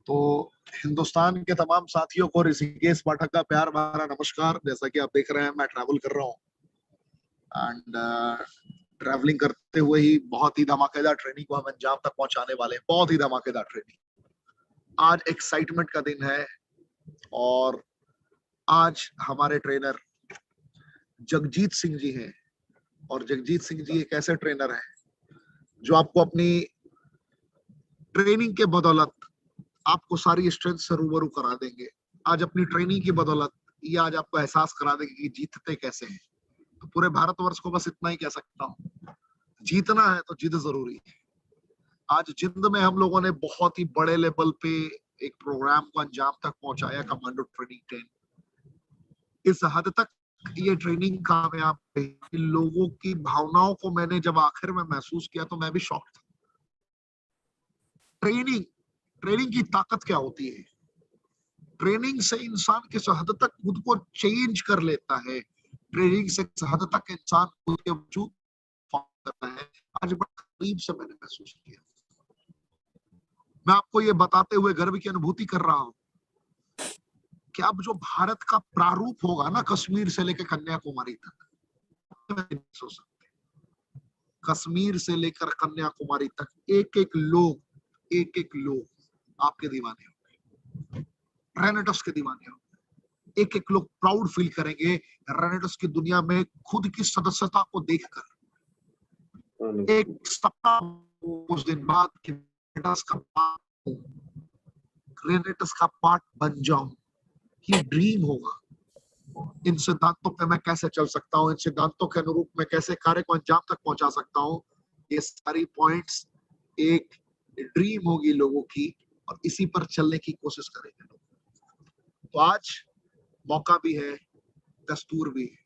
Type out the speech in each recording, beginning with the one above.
तो हिंदुस्तान के तमाम साथियों को ऋषिकेश पाठक का प्यार भरा नमस्कार। जैसा कि आप देख रहे हैं, मैं ट्रैवल कर रहा हूँ एंड ट्रैवलिंग करते हुए ही बहुत ही धमाकेदार ट्रेनिंग को हम अंजाम तक पहुंचाने वाले हैं। बहुत ही धमाकेदार ट्रेनिंग। आज एक्साइटमेंट का दिन है और आज हमारे ट्रेनर जगजीत सिंह जी हैं और जगजीत सिंह जी एक ऐसे ट्रेनर हैं जो आपको अपनी ट्रेनिंग के बदौलत आपको सारी स्ट्रेंथ से रूबरू करा देंगे। आज अपनी ट्रेनिंग की बदौलत ये आज आपको एहसास करा देंगे कि जीतते कैसे हैं। तो पूरे भारतवर्ष को बस इतना ही कह सकता हूँ, जीतना है तो जिद जरूरी है। आज जिंद में हम लोगों ने बहुत ही बड़े लेवल पे एक प्रोग्राम को अंजाम तक पहुंचाया, कमांडो ट्रेनिंग 10। इस हद तक ये ट्रेनिंग कामयाब रही। लोगों की भावनाओं को मैंने जब आखिर में महसूस किया तो मैं भी शॉक था। ट्रेनिंग की ताकत क्या होती है। ट्रेनिंग से इंसान किस हद तक खुद को चेंज कर लेता है, ट्रेनिंग से किस हद तक इंसान खुद के वजूद करता है, आज बड़े करीब से मैंने महसूस किया। मैं आपको ये बताते हुए गर्व की अनुभूति कर रहा हूं कि अब जो भारत का प्रारूप होगा ना, कश्मीर से लेकर कन्याकुमारी तक, सोच सकते, कश्मीर से लेकर कन्याकुमारी तक एक एक लोग आपके दीवाने होंगे, रेनेटस के दीवाने होंगे। एक एक लोग प्राउड फील करेंगे रेनेटस की दुनिया में खुद की सदस्यता को देखकर। एक सपना उस दिन बाद कि रेनेटस का पार्ट बन जाऊं, ये ड्रीम होगा। इन सिद्धांतों पे मैं कैसे चल सकता हूँ, इन सिद्धांतों के अनुरूप मैं कैसे कार्य को अंजाम तक पहुंचा सकता हूँ, ये सारी पॉइंट्स एक ड्रीम होगी लोगों की और इसी पर चलने की कोशिश करेंगे लोग। तो आज मौका भी है, दस्तूर भी है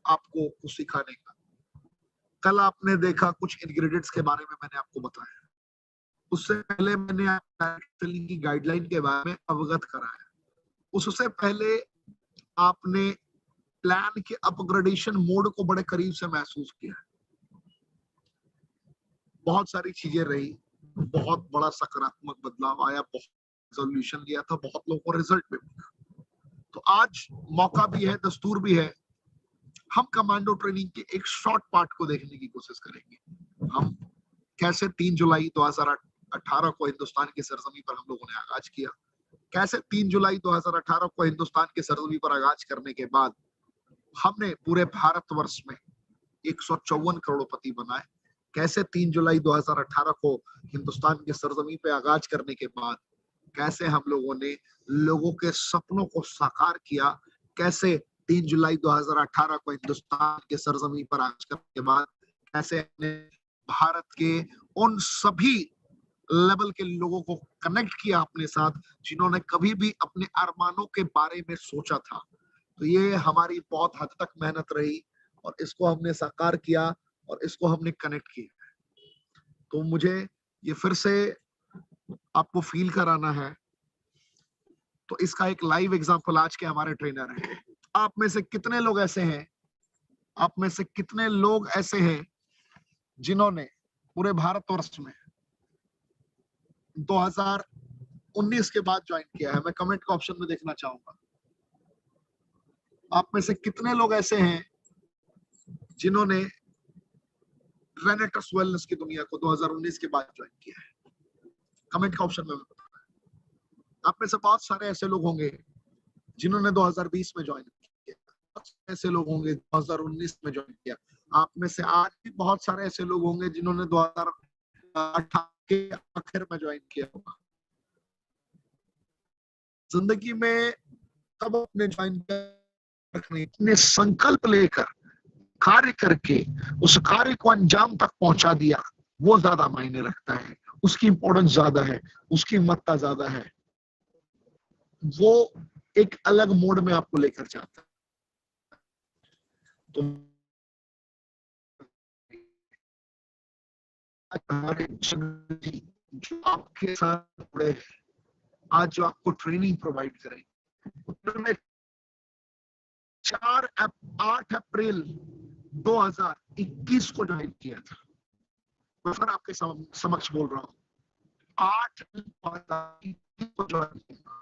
आपको कुछ सिखाने का। कल आपने देखा कुछ इंग्रेडिएंट्स के बारे में मैंने आपको बताया, उससे पहले मैंने ट्रेनिंग की गाइडलाइन के बारे में अवगत कराया, उससे पहले आपने प्लान के अपग्रेडेशन मोड को बड़े करीब से महसूस किया। बहुत सारी चीजें रही, बहुत बड़ा सकारात्मक बदलाव आया, बहुत सोल्यूशन लिया था, बहुत लोगों को रिजल्ट भी मिला। तो आज मौका भी है, दस्तूर भी है, हम कमांडो ट्रेनिंग के एक शॉर्ट पार्ट को देखने की कोशिश करेंगे। हम कैसे 3 जुलाई 2018 को हिंदुस्तान की सरजमी पर हम लोगों ने आगाज किया, कैसे 3 जुलाई 2018 को हिंदुस्तान की सरजमी पर आगाज करने के बाद हमने पूरे भारतवर्ष में 154 करोड़पति बनाए, कैसे 3 जुलाई 2018 को हिंदुस्तान की सरजमी पे आगाज करने के बाद कैसे हम लोगों ने लोगों के सपनों को साकार किया, कैसे 3 जुलाई 2018 को हिंदुस्तान के सरजमी पर आगाज करने के बाद कैसे हमने भारत के उन सभी लेवल के लोगों को कनेक्ट किया अपने साथ जिन्होंने कभी भी अपने अरमानों के बारे में सोचा था। तो ये हमारी बहुत हद तक मेहनत रही और इसको हमने साकार किया और इसको हमने कनेक्ट किया। तो मुझे ये फिर से आपको फील कराना है, तो इसका एक लाइव एग्जांपल आज के हमारे ट्रेनर हैं। आप में से कितने लोग ऐसे हैं, आप में से कितने लोग ऐसे हैं जिन्होंने पूरे भारतवर्ष में 2019 के बाद ज्वाइन किया है? मैं कमेंट का ऑप्शन में देखना चाहूंगा। आप में से कितने लोग ऐसे हैं जिन्होंने रेनेटस वेलनेस की दुनिया को 2019 के बाद ज्वाइन किया है? कमेंट का ऑप्शन में बताना। आप में से बहुत सारे ऐसे लोग होंगे जिन्होंने 2020 में ज्वाइन किया, ऐसे लोग होंगे 2019 में ज्वाइन किया। आप में से आज भी बहुत सारे ऐसे लोग होंगे जिन्होंने 2018 के आखिर में ज्वाइन किया होगा। जिंदगी में तब अपने ज्वाइन रखने, अपने संकल्प लेकर कार्य करके उस कार्य को अंजाम तक पहुंचा दिया, वो ज्यादा मायने रखता है, उसकी इंपॉर्टेंस ज्यादा है, उसकी महत्ता ज्यादा है। वो एक अलग मोड में आपको लेकर जाता है। तो हमारे जो आपके साथ जुड़े हैं, आज जो आपको ट्रेनिंग प्रोवाइड करेंगे, उन्होंने 8 अप्रैल 2021 को ज्वाइन किया था। मैं फिर आपके समक्ष बोल रहा हूँ, 8 को ज्वाइन किया।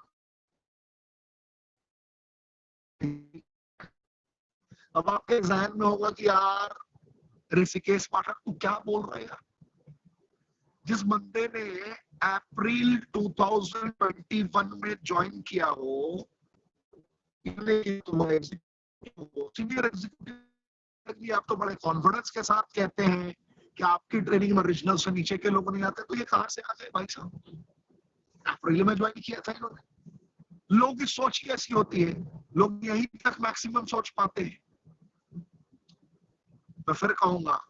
अब आपके जहन में होगा कि यार ऋषिकेश पाठक तू क्या बोल रहा है यार, जिस बंदे ने अप्रैल 2021 में ज्वाइन किया हो, सीनियर एग्जीक्यूटिव, आप तो बड़े कॉन्फिडेंस के साथ कहते हैं कि आपकी ट्रेनिंग में ओरिजिनल से नीचे के लोग नहीं आते, तो ये कहां से आ गए भाई साहब? अप्रैल में ज्वाइन किया था इन्होंने। लोग की सोच कैसी होती है, लोग यहीं तक मैक्सिमम सोच पाते हैं। मैं फिर कहूंगा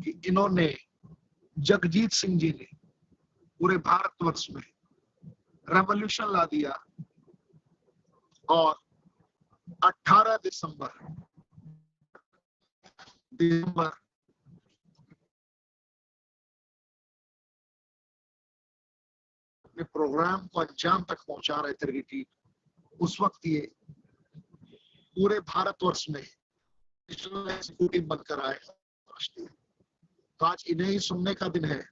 कि इन्होंने, जगजीत सिंह जी ने पूरे भारतवर्ष में रेवोल्यूशन ला दिया और 18 दिसंबर अपने प्रोग्राम को अंजाम तक पहुंचा रहे थे रिट्रीट, उस वक्त ये पूरे भारतवर्ष में एग्जीक्यूटिव बनकर आए। तो आज इन्हें ही सुनने का दिन है,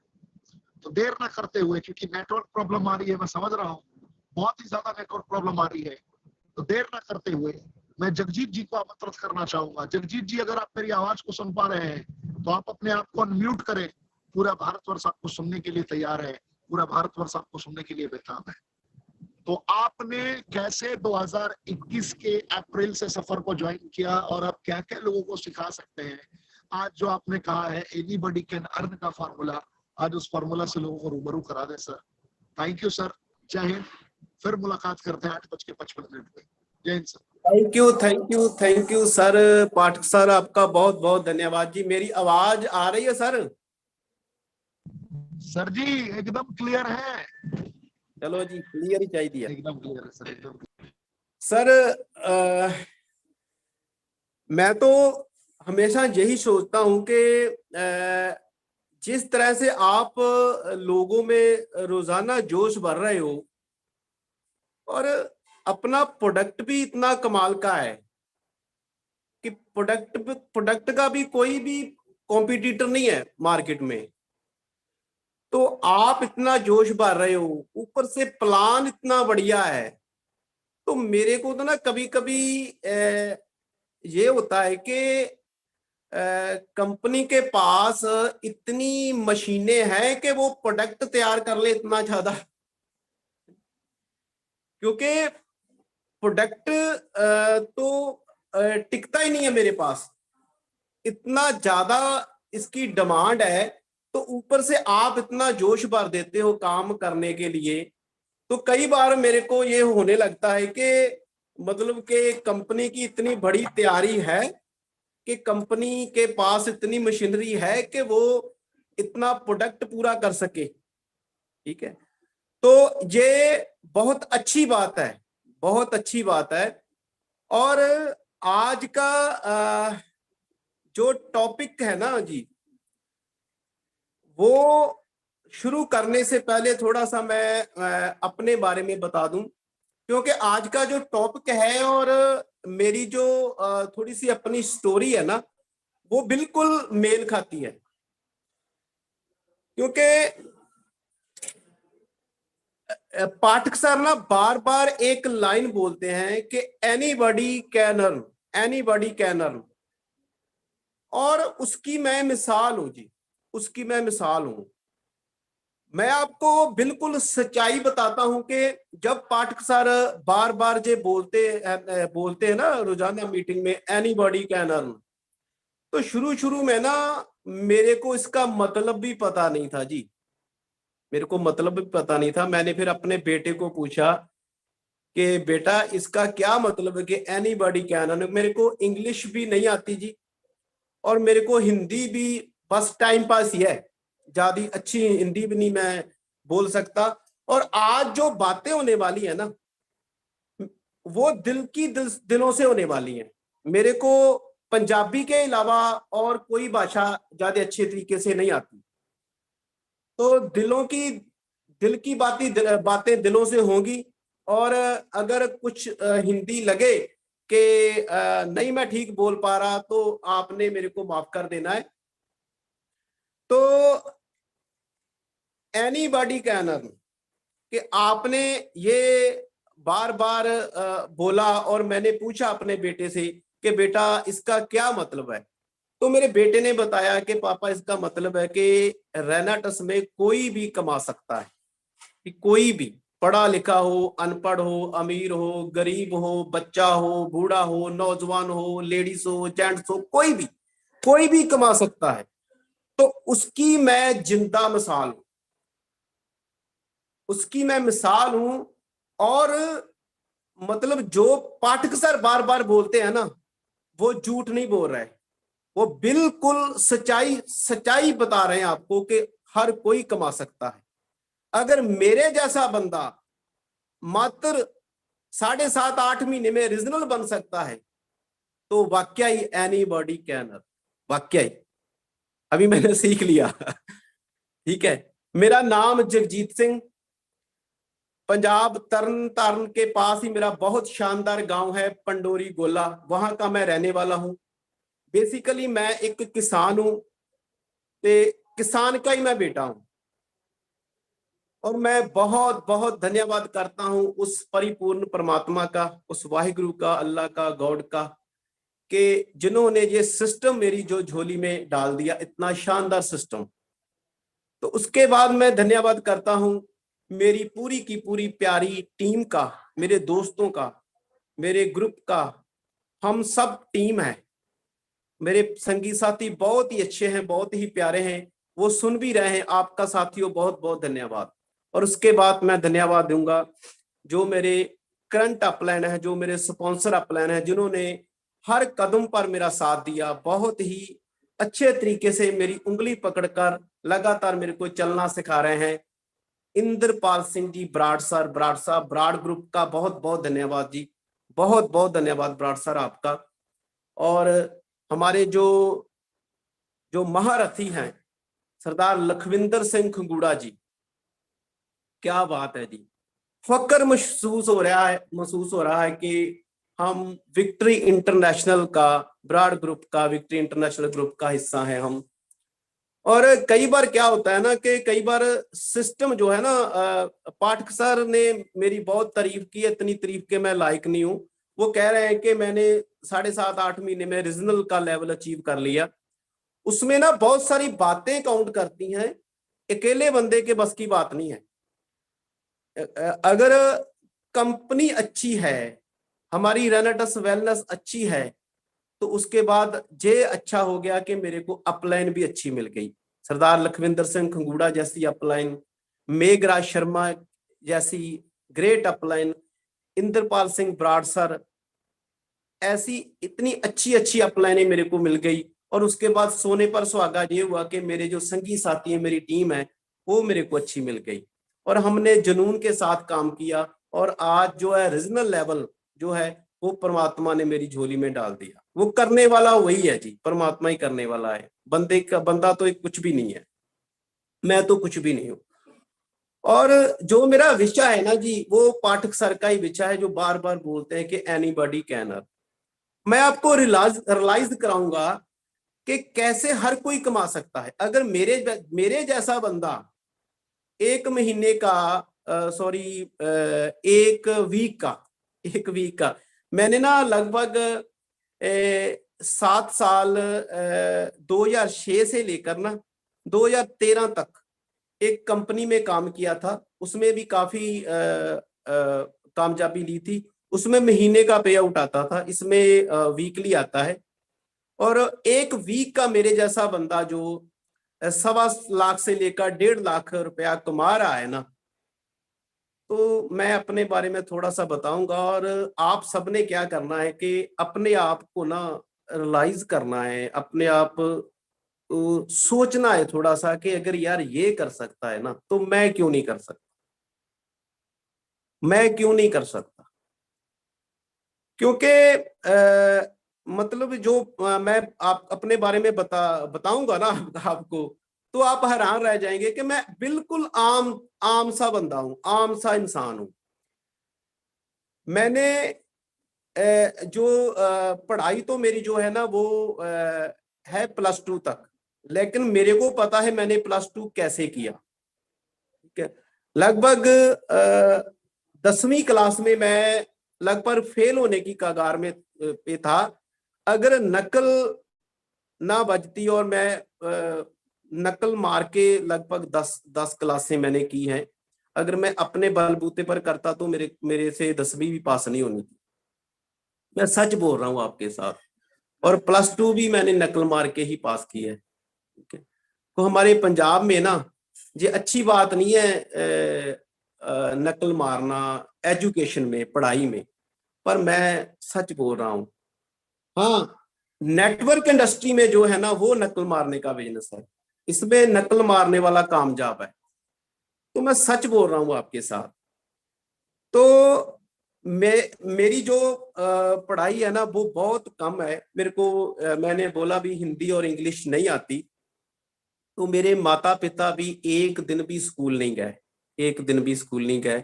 तो देर ना करते हुए, क्योंकि नेटवर्क प्रॉब्लम आ रही है, मैं समझ रहा हूँ बहुत ही ज्यादा नेटवर्क प्रॉब्लम आ रही है, तो देर ना करते हुए मैं जगजीत जी को आमंत्रित करना चाहूंगा। जगजीत जी, अगर आप मेरी आवाज को सुन पा रहे हैं तो आप अपने आप को अनम्यूट करें। पूरा भारतवर्ष आपको सुनने के लिए तैयार है, पूरा भारतवर्ष आपको सुनने के लिए बेताब है। तो आपने कैसे 2021 के अप्रैल से सफर को ज्वाइन किया और आप क्या क्या लोगों को सिखा सकते हैं? आज जो आपने कहा है एनीबॉडी कैन अर्न का फार्मूला, आज उस फार्मूला से लोगों को रूबरू करा दें सर। थैंक यू सर, जय हिंद। फिर मुलाकात करते हैं 8:55 पे। जय Hind sir. Thank you, thank you, thank you sir. Pathak sir, आपका बहुत बहुत धन्यवाद जी। मेरी आवाज आ रही है सर? सर जी एकदम क्लियर है। चलो जी, क्लियर ही चाहिए। एकदम क्लियर है सर, एकदम। सर मैं तो हमेशा यही सोचता हूं कि जिस तरह से आप लोगों में रोजाना जोश भर रहे हो और अपना प्रोडक्ट भी इतना कमाल का है कि प्रोडक्ट का भी कोई भी कॉम्पिटिटर नहीं है मार्केट में, तो आप इतना जोश भर रहे हो, ऊपर से प्लान इतना बढ़िया है, तो मेरे को तो ना कभी कभी ये होता है कि कंपनी के पास इतनी मशीनें हैं कि वो प्रोडक्ट तैयार कर ले इतना ज्यादा, क्योंकि प्रोडक्ट तो टिकता ही नहीं है मेरे पास, इतना ज्यादा इसकी डिमांड है। तो ऊपर से आप इतना जोश भर देते हो काम करने के लिए, तो कई बार मेरे को ये होने लगता है कि मतलब कि कंपनी की इतनी बड़ी तैयारी है कि कंपनी के पास इतनी मशीनरी है कि वो इतना प्रोडक्ट पूरा कर सके। ठीक है, तो ये बहुत अच्छी बात है, बहुत अच्छी बात है। और आज का जो टॉपिक है ना जी, वो शुरू करने से पहले थोड़ा सा मैं अपने बारे में बता दूं, क्योंकि आज का जो टॉपिक है और मेरी जो थोड़ी सी अपनी स्टोरी है ना, वो बिल्कुल मेल खाती है। क्योंकि पाठक सर ना बार बार एक लाइन बोलते हैं कि anybody can earn, anybody can earn, और उसकी मैं मिसाल हूं जी, उसकी मैं मिसाल हूं। मैं आपको बिल्कुल सच्चाई बताता हूं कि जब पाठक सर बार बार जे बोलते हैं ना रोजाना मीटिंग में एनीबॉडी कैन अर्न, तो शुरू शुरू में ना मेरे को इसका मतलब भी पता नहीं था जी, मेरे को मतलब भी पता नहीं था। मैंने फिर अपने बेटे को पूछा कि बेटा इसका क्या मतलब है कि एनीबॉडी कैन अर्न। मेरे को इंग्लिश भी नहीं आती जी, और मेरे को हिंदी भी बस टाइम पास ही है, ज्यादा अच्छी हिंदी भी नहीं मैं बोल सकता। और आज जो बातें होने वाली है ना, वो दिलों से होने वाली हैं। मेरे को पंजाबी के अलावा और कोई भाषा ज्यादा अच्छे तरीके से नहीं आती, तो दिल की बातें दिलों से होंगी। और अगर कुछ हिंदी लगे कि नहीं मैं ठीक बोल पा रहा, तो आपने मेरे को माफ कर देना है। तो एनीबॉडी कैन अर्न, कि आपने ये बार बार बोला और मैंने पूछा अपने बेटे से कि बेटा इसका क्या मतलब है। तो मेरे बेटे ने बताया कि पापा इसका मतलब है कि रेनाटस में कोई भी कमा सकता है, कि कोई भी पढ़ा लिखा हो, अनपढ़ हो, अमीर हो, गरीब हो, बच्चा हो, बूढ़ा हो, नौजवान हो, लेडीज हो, जेंट्स हो, कोई भी कमा सकता है। तो उसकी मैं जिंदा मिसाल हूं, उसकी मैं मिसाल हूं। और मतलब जो पाठक सर बार बार बोलते हैं ना, वो झूठ नहीं बोल रहे, वो बिल्कुल सच्चाई सच्चाई बता रहे हैं आपको कि हर कोई कमा सकता है। अगर मेरे जैसा बंदा मात्र 7.5-8 महीने में रीजनल बन सकता है, तो वाकया ही एनीबॉडी कैन, वाकया ही अभी मैंने सीख लिया। ठीक है। मेरा नाम जगजीत सिंह, पंजाब तरन तारण के पास ही मेरा बहुत शानदार गांव है पंडोरी गोला, वहां का मैं रहने वाला हूं। बेसिकली मैं एक किसान हूं, ते किसान का ही मैं बेटा हूं। और मैं बहुत बहुत धन्यवाद करता हूं उस परिपूर्ण परमात्मा का, उस वाहिगुरु का, अल्लाह का, गॉड का, कि जिन्होंने ये सिस्टम मेरी जो झोली में डाल दिया, इतना शानदार सिस्टम। तो उसके बाद मैं धन्यवाद करता हूं मेरी पूरी की पूरी प्यारी टीम का, मेरे दोस्तों का, मेरे ग्रुप का। हम सब टीम है, मेरे संगी साथी बहुत ही अच्छे हैं, बहुत ही प्यारे हैं, वो सुन भी रहे हैं। आपका साथियों बहुत बहुत धन्यवाद। और उसके बाद मैं धन्यवाद दूंगा जो मेरे करंट अपलाइन है, जो मेरे स्पॉन्सर अपलाइन है, जिन्होंने हर कदम पर मेरा साथ दिया, बहुत ही अच्छे तरीके से मेरी उंगली पकड़कर लगातार मेरे को चलना सिखा रहे हैं। इंद्रपाल सिंह जी बराड़ सर, बराड़ साहब, बराड़ ग्रुप का बहुत बहुत धन्यवाद जी, बहुत बहुत धन्यवाद बराड़ सर आपका। और हमारे जो जो महारथी हैं सरदार लखविंदर सिंह खंगूड़ा जी, क्या बात है जी। फक्र महसूस हो रहा है कि हम विक्ट्री इंटरनेशनल का, ब्राड ग्रुप का, विक्ट्री इंटरनेशनल ग्रुप का हिस्सा है हम। और कई बार क्या होता है ना कि कई बार सिस्टम जो है ना, पाठक सर ने मेरी बहुत तारीफ की, इतनी तारीफ के मैं लायक नहीं हूं। वो कह रहे हैं कि मैंने 7.5-8 महीने में रीजनल का लेवल अचीव कर लिया। उसमें ना बहुत सारी बातें काउंट करती हैं, अकेले बंदे के बस की बात नहीं है। अगर कंपनी अच्छी है, हमारी रेनेटस वेलनेस अच्छी है, तो उसके बाद ये अच्छा हो गया कि मेरे को अपलाइन भी अच्छी मिल गई। सरदार लखविंदर सिंह खंगूड़ा जैसी अपलाइन, मेघराज शर्मा जैसी great upline, Indrapal Singh Brar sir, ऐसी इतनी अच्छी अच्छी अपलाइनें मेरे को मिल गई। और उसके बाद सोने पर सुहागा ये हुआ कि मेरे जो संगी साथी है, मेरी टीम है, वो मेरे को अच्छी मिल गई। और हमने जुनून के साथ काम किया, और आज जो है रीजनल लेवल जो है वो परमात्मा ने मेरी झोली में डाल दिया। वो करने वाला वही है जी, परमात्मा ही करने वाला है। बंदा तो एक कुछ भी नहीं है, मैं तो कुछ भी नहीं हूं। और जो मेरा विषय है ना जी, वो पाठक सर का ही विषय है, जो बार बार बोलते हैं कि एनीबॉडी कैन। मैं आपको रियलाइज कराऊंगा कि कैसे हर कोई कमा सकता है। अगर मेरे जैसा बंदा 1 महीने का, सॉरी, 1 वीक का मैंने ना लगभग 7 साल, 2006 से लेकर ना 2013 तक एक कंपनी में काम किया था। उसमें भी काफी कामयाबी ली थी। उसमें महीने का पे आउट आता था, इसमें वीकली आता है। और 1 वीक का मेरे जैसा बंदा जो 1.25 लाख से लेकर 1.5 लाख रुपया कमा रहा है ना, तो मैं अपने बारे में थोड़ा सा बताऊंगा। और आप सबने क्या करना है कि अपने आप को ना रियलाइज करना है, अपने आप सोचना है थोड़ा सा कि अगर यार ये कर सकता है ना, तो मैं क्यों नहीं कर सकता, मैं क्यों नहीं कर सकता। क्योंकि मतलब जो मैं आप अपने बारे में बताऊंगा ना आपको, तो आप हैरान रह जाएंगे कि मैं बिल्कुल आम आम सा बंदा हूं, आम सा इंसान हूं। मैंने जो पढ़ाई तो मेरी जो है ना वो है +2 तक, लेकिन मेरे को पता है मैंने +2 कैसे किया। ठीक है। लगभग 10वीं क्लास में मैं लगभग फेल होने की कगार में पे था। अगर नकल ना बजती और मैं नकल मार के लगभग 10 क्लासें मैंने की हैं, अगर मैं अपने बलबूते पर करता तो मेरे मेरे से 10वीं भी पास नहीं होनी थी। मैं सच बोल रहा हूँ आपके साथ। और +2 भी मैंने नकल मार के ही पास की है। ठीक है, तो हमारे पंजाब में ना ये अच्छी बात नहीं है नकल मारना एजुकेशन में, पढ़ाई में, पर मैं सच बोल रहा हूँ। हाँ, नेटवर्क इंडस्ट्री में जो है ना वो नकल मारने का बिजनेस है, इसमें नकल मारने वाला कामयाब है। तो मैं सच बोल रहा हूँ आपके साथ। तो मेरी जो पढ़ाई है ना वो बहुत कम है। मेरे को मैंने बोला भी हिंदी और इंग्लिश नहीं आती। तो मेरे माता पिता भी एक दिन भी स्कूल नहीं गए, एक दिन भी स्कूल नहीं गए।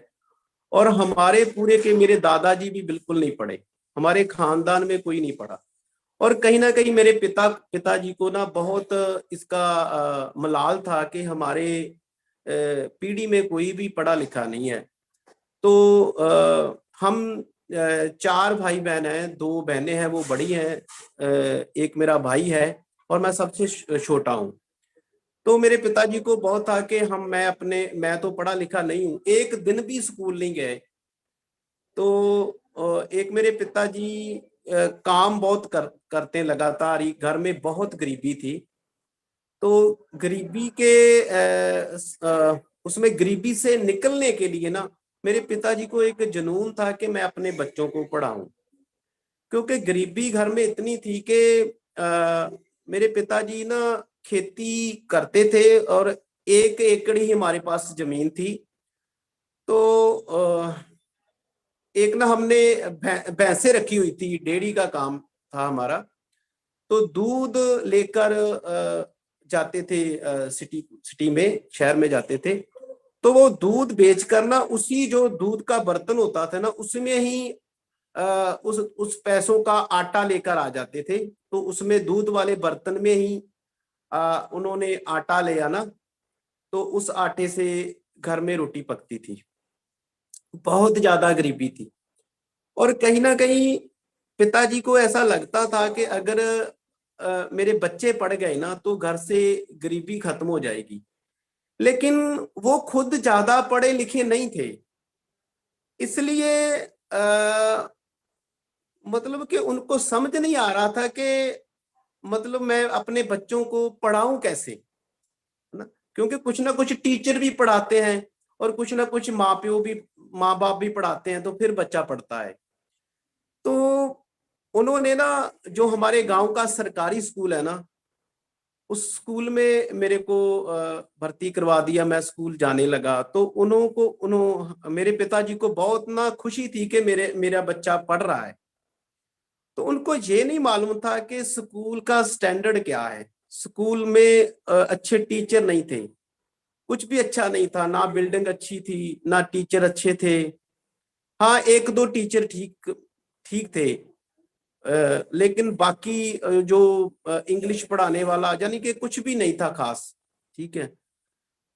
और हमारे पूरे के मेरे दादाजी भी बिल्कुल नहीं पढ़े, हमारे खानदान में कोई नहीं पढ़ा। और कहीं ना कहीं मेरे पिताजी को ना बहुत इसका मलाल था कि हमारे पीढ़ी में कोई भी पढ़ा लिखा नहीं है। तो हम 4 भाई बहन हैं, 2 बहनें हैं, वो बड़ी हैं, एक मेरा भाई है और मैं सबसे छोटा हूँ। तो मेरे पिताजी को बहुत था कि मैं तो पढ़ा लिखा नहीं हूँ, एक दिन भी स्कूल नहीं गए। तो एक मेरे पिताजी काम बहुत करते लगातार ही, घर में बहुत गरीबी थी। तो गरीबी के उसमें गरीबी से निकलने के लिए ना मेरे पिताजी को एक जुनून था कि मैं अपने बच्चों को पढ़ाऊं। क्योंकि गरीबी घर में इतनी थी कि मेरे पिताजी ना खेती करते थे और 1 एकड़ ही हमारे पास जमीन थी। तो एक ना हमने भैंसे रखी हुई थी, डेयरी का काम था हमारा। तो दूध लेकर जाते थे, सिटी में, शहर में जाते थे। तो वो दूध बेचकर ना उसी जो दूध का बर्तन होता था ना उसमें ही उस पैसों का आटा लेकर आ जाते थे। तो उसमें दूध वाले बर्तन में ही उन्होंने आटा ले आना। तो उस आटे से घर में रोटी पकती थी। बहुत ज्यादा गरीबी थी। और कहीं ना कहीं पिताजी को ऐसा लगता था कि अगर मेरे बच्चे पढ़ गए ना तो घर से गरीबी खत्म हो जाएगी। लेकिन वो खुद ज्यादा पढ़े लिखे नहीं थे, इसलिए मतलब कि उनको समझ नहीं आ रहा था कि मतलब मैं अपने बच्चों को पढ़ाऊं कैसे, है ना। क्योंकि कुछ ना कुछ टीचर भी पढ़ाते हैं और कुछ ना कुछ माँ बाप भी पढ़ाते हैं, तो फिर बच्चा पढ़ता है। तो उन्होंने ना जो हमारे गांव का सरकारी स्कूल है ना उस स्कूल में मेरे को भर्ती करवा दिया। मैं स्कूल जाने लगा तो मेरे पिताजी को बहुत ना खुशी थी कि मेरा बच्चा पढ़ रहा है। तो उनको ये नहीं मालूम था कि स्कूल का स्टैंडर्ड क्या है। स्कूल में अच्छे टीचर नहीं थे, कुछ भी अच्छा नहीं था, ना बिल्डिंग अच्छी थी ना टीचर अच्छे थे। हाँ, 1-2 टीचर ठीक ठीक थे, लेकिन बाकी जो इंग्लिश पढ़ाने वाला यानी कि कुछ भी नहीं था खास। ठीक है।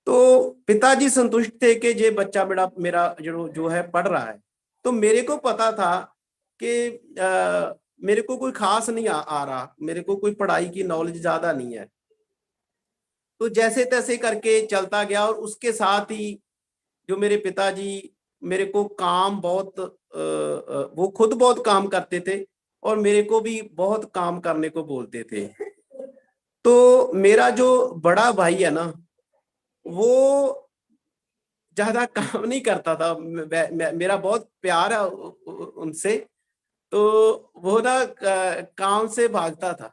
तो पिताजी संतुष्ट थे कि ये बच्चा मेरा मेरा जो है पढ़ रहा है। तो मेरे को पता था कि मेरे को कोई खास नहीं आ रहा, मेरे को कोई पढ़ाई की नॉलेज ज्यादा नहीं है। तो जैसे तैसे करके चलता गया। और उसके साथ ही जो मेरे पिताजी मेरे को काम बहुत वो खुद बहुत काम करते थे और मेरे को भी बहुत काम करने को बोलते थे। तो मेरा जो बड़ा भाई है ना वो ज्यादा काम नहीं करता था। मेरा बहुत प्यार है उनसे। तो वो ना काम से भागता था।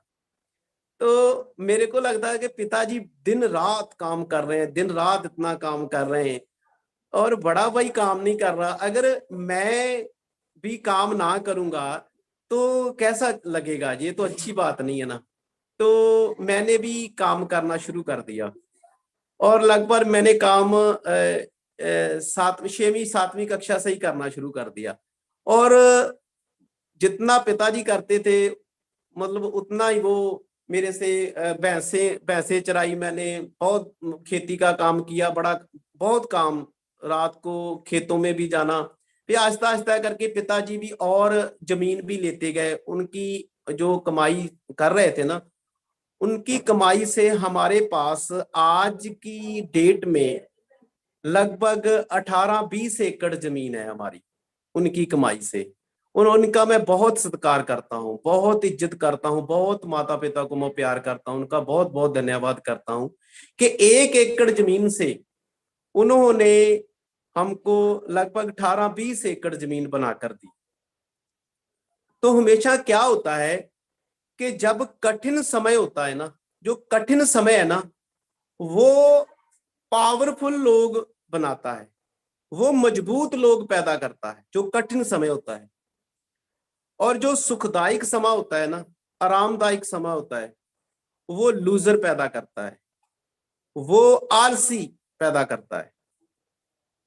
तो मेरे को लगता है कि पिताजी दिन रात काम कर रहे हैं, दिन रात इतना काम कर रहे हैं और बड़ा भाई काम नहीं कर रहा। अगर मैं भी काम ना करूंगा तो कैसा लगेगा, ये तो अच्छी बात नहीं है ना। तो मैंने भी काम करना शुरू कर दिया और लगभग मैंने काम 6वीं 7वीं कक्षा से ही करना शुरू कर दिया। और जितना पिताजी करते थे मतलब उतना ही वो मेरे से भैंसे भैंसे चराई, मैंने बहुत खेती का काम किया, बड़ा बहुत काम रात को खेतों में भी जाना। फिर आहिस्ता आहिस्ता करके पिताजी भी और जमीन भी लेते गए। उनकी जो कमाई कर रहे थे ना, उनकी कमाई से हमारे पास आज की डेट में लगभग 18-20 एकड़ जमीन है हमारी, उनकी कमाई से। और उनका मैं बहुत सत्कार करता हूँ, बहुत इज्जत करता हूँ, बहुत माता पिता को मैं प्यार करता हूँ, उनका बहुत बहुत धन्यवाद करता हूँ कि 1 एकड़ जमीन से उन्होंने हमको लगभग 18-20 एकड़ जमीन बनाकर दी। तो हमेशा क्या होता है कि जब कठिन समय होता है ना, जो कठिन समय है ना, वो पावरफुल लोग बनाता है, वो मजबूत लोग पैदा करता है जो कठिन समय होता है। और जो सुखदायक समय होता है ना, आरामदायक समय होता है, वो लूजर पैदा करता है, वो आलसी पैदा करता है।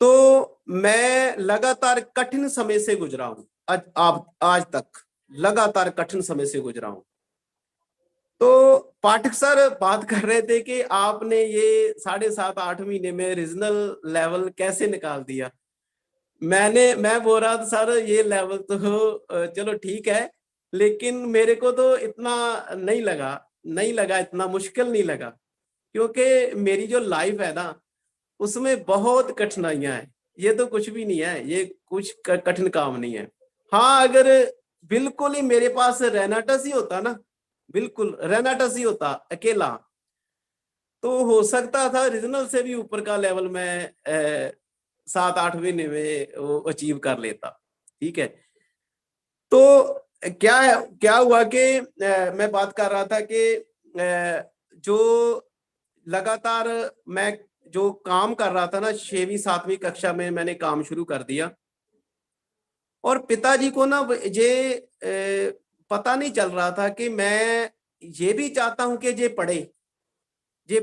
तो मैं लगातार कठिन समय से गुजरा हूं, आज तक लगातार कठिन समय से गुजरा हूं। तो पाठक सर बात कर रहे थे कि आपने ये 7.5-8 महीने में रीजनल लेवल कैसे निकाल दिया। मैं बोल रहा था सर ये लेवल तो चलो ठीक है, लेकिन मेरे को तो इतना नहीं लगा, इतना मुश्किल नहीं लगा, क्योंकि मेरी जो लाइफ है ना, उसमें बहुत कठिनाइयां हैं। ये तो कुछ भी नहीं है, ये कुछ कठिन काम नहीं है। हाँ, अगर बिल्कुल ही मेरे पास रेनाटस ही होता ना, बिल्कुल रेनाटस ही होता अकेला, तो हो सकता था रीजनल से भी ऊपर का लेवल में 7-8 महीने में वो अचीव कर लेता। ठीक है, तो क्या हुआ कि मैं बात कर रहा था कि जो लगातार मैं जो काम कर रहा था ना, 6वीं-7वीं कक्षा में मैंने काम शुरू कर दिया। और पिताजी को ना पता नहीं चल रहा था कि मैं ये भी चाहता हूं कि ये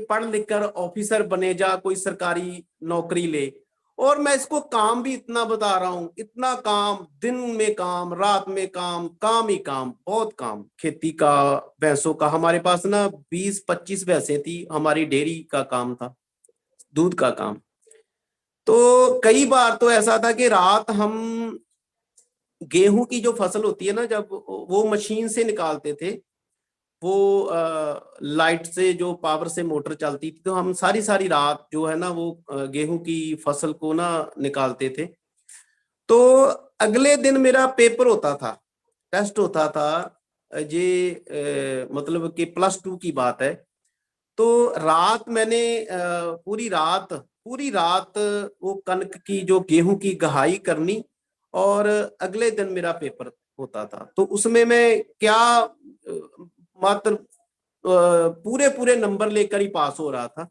पढ़ लिख कर ऑफिसर बने, जा कोई सरकारी नौकरी ले। और मैं इसको काम भी इतना बता रहा हूँ, इतना काम, दिन में काम, रात में काम ही काम, बहुत काम, खेती का, भैंसों का। हमारे पास ना 20-25 भैंसें थी, हमारी डेयरी का काम था, दूध का काम। तो कई बार तो ऐसा था कि रात हम गेहूं की जो फसल होती है ना, जब वो मशीन से निकालते थे, वो लाइट से, जो पावर से मोटर चलती थी, तो हम सारी सारी रात जो है ना वो गेहूं की फसल को ना निकालते थे। तो अगले दिन मेरा पेपर होता था, टेस्ट होता था, ये मतलब कि +2 की बात है। तो रात मैंने पूरी रात वो कनक की, जो गेहूं की गहाई करनी, और अगले दिन मेरा पेपर होता था। तो उसमें मैं क्या मात्र पूरे पूरे नंबर लेकर ही पास हो रहा था।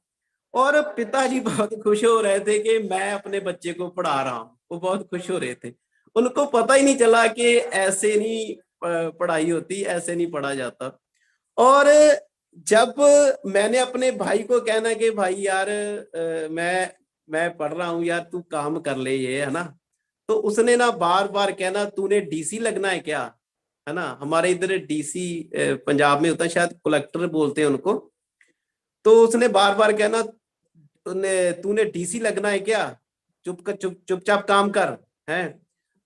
और पिताजी बहुत खुश हो रहे थे कि मैं अपने बच्चे को पढ़ा रहा हूँ, वो बहुत खुश हो रहे थे। उनको पता ही नहीं चला कि ऐसे नहीं पढ़ाई होती, ऐसे नहीं पढ़ा जाता। और जब मैंने अपने भाई को कहना कि भाई यार मैं पढ़ रहा हूँ यार, तू काम कर ले, ये है ना, तो उसने ना बार बार कहना, तूने डीसी लगना है क्या, है ना। हमारे इधर डीसी पंजाब में होता है, शायद कलेक्टर बोलते हैं उनको। तो उसने बार बार कहना, तूने तूने डीसी लगना है क्या, चुपचाप काम कर, है।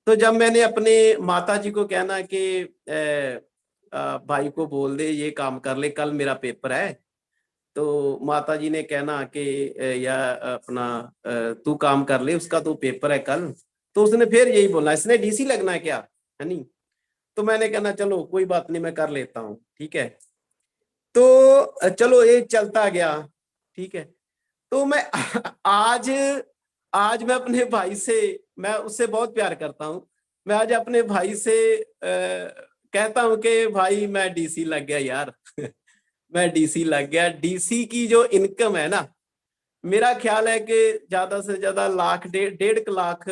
तो जब मैंने अपने माता जी को कहना कि भाई को बोल दे ये काम कर ले, कल मेरा पेपर है, तो माता जी ने कहना कि या अपना तू काम कर ले, उसका तो पेपर है कल। तो उसने फिर यही बोला, इसने डीसी लगना है क्या, है नहीं। तो मैंने कहना चलो कोई बात नहीं, मैं कर लेता हूँ, ठीक है। तो चलो ये चलता गया, ठीक है। तो मैं आज आज मैं अपने भाई से, मैं उससे बहुत प्यार करता हूँ। मैं आज अपने भाई से कहता हूँ कि भाई मैं डीसी लग गया यार। मैं डीसी लग गया। डीसी की जो इनकम है ना, मेरा ख्याल है कि ज्यादा से ज्यादा लाख, 1.5 लाख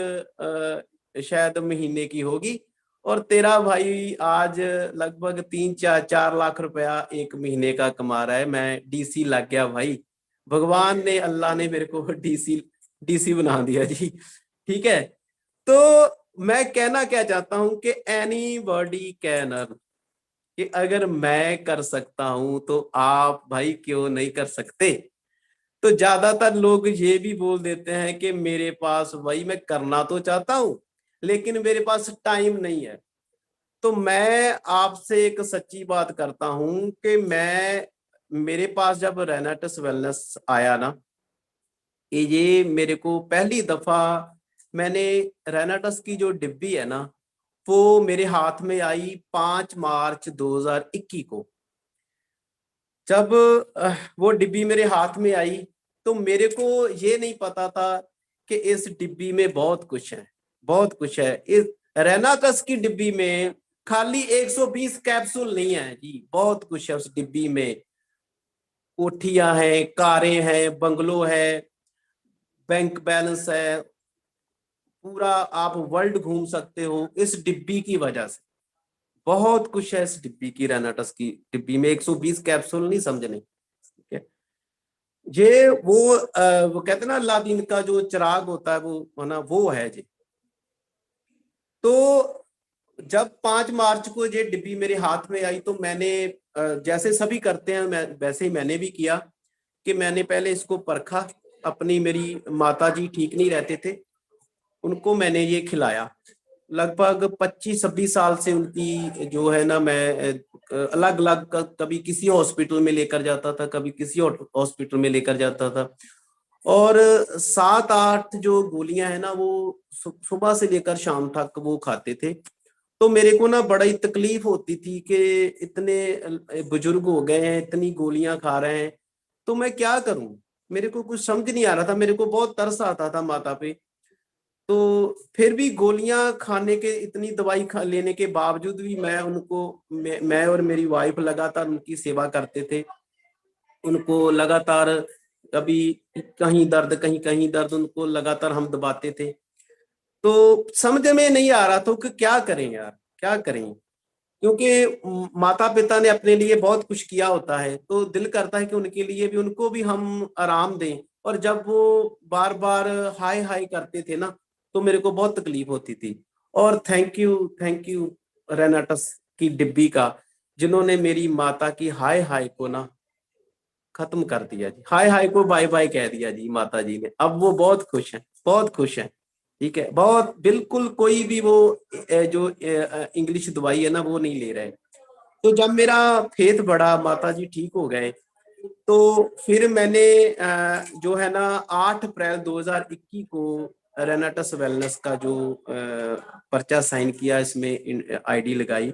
शायद महीने की होगी। और तेरा भाई आज लगभग 3-4 लाख रुपया एक महीने का कमा रहा है। मैं डीसी लग गया भाई, भगवान ने, अल्लाह ने मेरे को डीसी डीसी बना दिया जी। ठीक है। तो मैं कहना क्या चाहता हूं कि एनी बॉडी कैन अर्न, कि अगर मैं कर सकता हूं तो आप भाई क्यों नहीं कर सकते। तो ज्यादातर लोग ये भी बोल देते हैं कि मेरे पास, भाई मैं करना तो चाहता हूं लेकिन मेरे पास टाइम नहीं है। तो मैं आपसे एक सच्ची बात करता हूं कि मैं, मेरे पास जब रेनाटस वेलनेस आया ना, ये मेरे को पहली दफा मैंने रेनाटस की जो डिब्बी है ना, वो मेरे हाथ में आई 5 मार्च 2021 को। जब वो डिब्बी मेरे हाथ में आई तो मेरे को ये नहीं पता था कि इस डिब्बी में बहुत कुछ है, बहुत कुछ है। इस रेनाटस की डिब्बी में खाली 120 कैप्सूल नहीं है जी, बहुत कुछ है उस डिब्बी में। कोठियां हैं, कारें हैं, बंगलो है, बैंक बैलेंस है, पूरा आप वर्ल्ड घूम सकते हो इस डिब्बी की वजह से। बहुत कुछ है इस डिब्बी की, रेनाटस की डिब्बी में 120 कैप्सूल नहीं समझने। ठीक है, ये वो कहते हैं ना अलादीन का जो चिराग होता है वो, है ना, वो है जी। तो जब 5 मार्च को ये डिब्बी मेरे हाथ में आई तो मैंने जैसे सभी करते हैं मैं वैसे ही मैंने भी किया कि मैंने पहले इसको परखा। अपनी, मेरी माता जी ठीक नहीं रहते थे, उनको मैंने ये खिलाया। लगभग 25-26 साल से उनकी जो है ना, मैं अलग अलग कभी किसी हॉस्पिटल में लेकर जाता था, कभी किसी हॉस्पिटल में लेकर जाता था। और 7-8 जो गोलियां है ना वो सुबह से लेकर शाम तक वो खाते थे। तो मेरे को ना बड़ा ही तकलीफ होती थी कि इतने बुजुर्ग हो गए हैं, इतनी गोलियां खा रहे हैं, तो मैं क्या करूं। मेरे को कुछ समझ नहीं आ रहा था, मेरे को बहुत तरस आता था माता पे। तो फिर भी गोलियां खाने के, इतनी दवाई लेने के बावजूद भी मैं उनको, मैं और मेरी वाइफ लगातार उनकी सेवा करते थे। उनको लगातार, कभी कहीं दर्द कहीं कहीं दर्द, उनको लगातार हम दबाते थे। तो समझ में नहीं आ रहा था कि क्या करें यार, क्या करें। क्योंकि माता पिता ने अपने लिए बहुत कुछ किया होता है, तो दिल करता है कि उनके लिए भी, उनको भी हम आराम दें। और जब वो बार बार हाय हाय करते थे ना, तो मेरे को बहुत तकलीफ होती थी। और थैंक यू रेनाटस की डिब्बी का, जिन्होंने मेरी माता की हाय हाय को ना खत्म कर दिया जी। हाय हाय को बाय बाय कह दिया जी माता जी ने। अब वो बहुत खुश हैं, बहुत खुश हैं। ठीक है, बहुत, बिल्कुल कोई भी वो जो इंग्लिश दवाई है ना वो नहीं ले रहे। तो जब मेरा फेथ बढ़ा, माता जी ठीक हो गए, तो फिर मैंने जो है ना 8 अप्रैल 2021 को रेनाटस वेलनेस का जो पर्चा साइन किया, इसमें आईडी लगाई।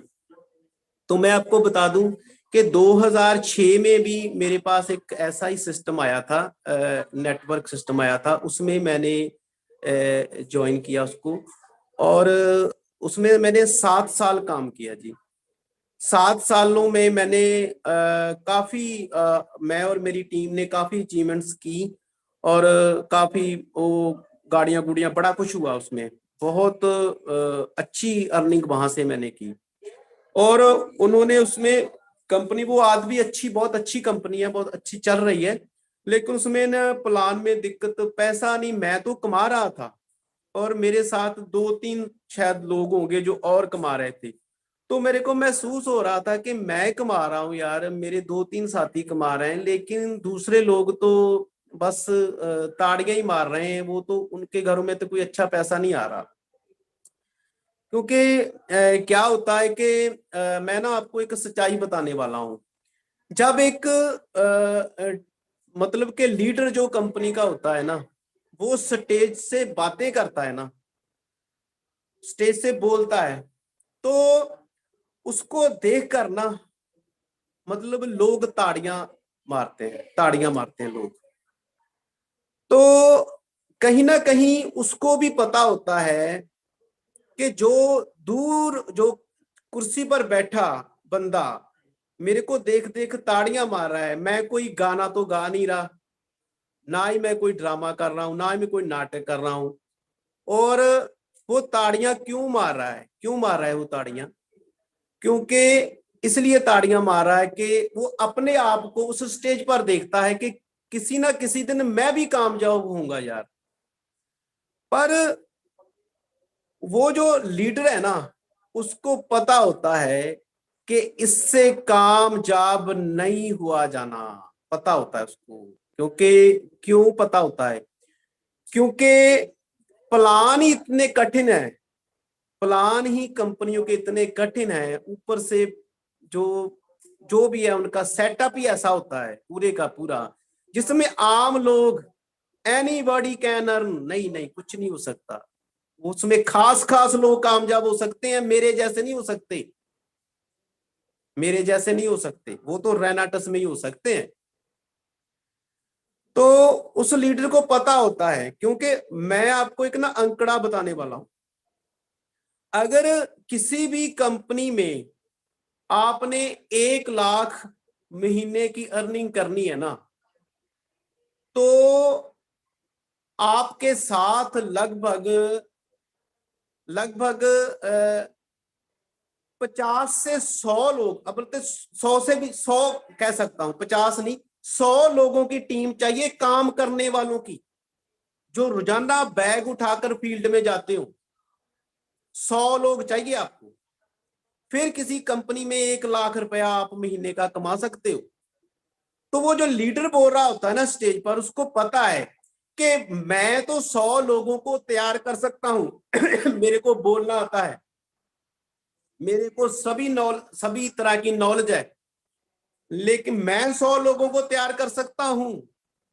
तो मैं आपको बता दूं कि 2006 में भी मेरे पास एक ऐसा ही सिस्टम आया था, नेटवर्क सिस्टम आया था, उसमें मैंने ज्वाइन किया उसको। और उसमें मैंने 7 साल काम किया जी। 7 सालों में मैंने काफी, मैं और मेरी टीम ने काफी अचीवमेंट्स की। और काफी वो गाड़ियां गुड़ियां बड़ा कुछ हुआ उसमें। बहुत अच्छी अर्निंग वहां से मैंने की। और उन्होंने उसमें कंपनी, वो आज भी अच्छी, बहुत अच्छी कंपनी है, बहुत अच्छी चल रही है। लेकिन उसमें ना प्लान में दिक्कत, पैसा नहीं, मैं तो कमा रहा था और मेरे साथ 2-3 शायद लोग होंगे जो और कमा रहे थे। तो मेरे को महसूस हो रहा था कि मैं कमा रहा हूँ यार, मेरे 2-3 साथी कमा रहे हैं, लेकिन दूसरे लोग तो बस ताड़ियां ही मार रहे हैं, वो तो उनके घरों में तो कोई अच्छा पैसा नहीं आ रहा। क्योंकि क्या होता है कि मैं ना आपको एक सच्चाई बताने वाला हूं। जब एक मतलब के लीडर जो कंपनी का होता है ना, वो स्टेज से बातें करता है ना, स्टेज से बोलता है, तो उसको देख कर ना, मतलब लोग ताड़ियां मारते हैं, ताड़ियां मारते हैं लोग। तो कहीं ना कहीं उसको भी पता होता है कि जो दूर, जो कुर्सी पर बैठा बंदा मेरे को देख देख ताड़ियां मार रहा है, मैं कोई गाना तो गा नहीं रहा, ना ही मैं कोई ड्रामा कर रहा हूं, ना ही मैं कोई नाटक कर रहा हूं। और वो ताड़ियां क्यों मार रहा है, क्यों मार रहा है वो ताड़ियां? क्योंकि इसलिए ताड़ियां मार रहा है कि वो अपने आप को उस स्टेज पर देखता है कि किसी ना किसी दिन मैं भी कामयाब होऊंगा यार। पर वो जो लीडर है ना, उसको पता होता है कि इससे कामयाब नहीं हुआ जाना, पता होता है उसको क्योंकि क्यों पता होता है, क्योंकि प्लान ही इतने कठिन है, प्लान ही कंपनियों के इतने कठिन है, ऊपर से जो जो भी है उनका सेटअप ही ऐसा होता है पूरे का पूरा, जिसमें आम लोग एनीबॉडी कैन अर्न, नहीं नहीं कुछ नहीं हो सकता। उसमें खास खास लोग कामयाब हो सकते हैं, मेरे जैसे नहीं हो सकते, मेरे जैसे नहीं हो सकते, वो तो रेनाटस में ही हो सकते हैं। तो उस लीडर को पता होता है, क्योंकि मैं आपको एक ना अंकड़ा बताने वाला हूं। अगर किसी भी कंपनी में आपने 1 लाख महीने की अर्निंग करनी है ना, तो आपके साथ लगभग लगभग 50 से 100 लोग, अब बोलते 100 कह सकता हूं, 50 नहीं, 100 लोगों की टीम चाहिए, काम करने वालों की, जो रोजाना बैग उठाकर फील्ड में जाते हो। 100 लोग चाहिए आपको, फिर किसी कंपनी में 1 लाख रुपया आप महीने का कमा सकते हो। तो वो जो लीडर बोल रहा होता है ना स्टेज पर, उसको पता है कि मैं तो 100 लोगों को तैयार कर सकता हूं मेरे को बोलना आता है, मेरे को सभी तरह की नॉलेज है, लेकिन मैं 100 लोगों को तैयार कर सकता हूं,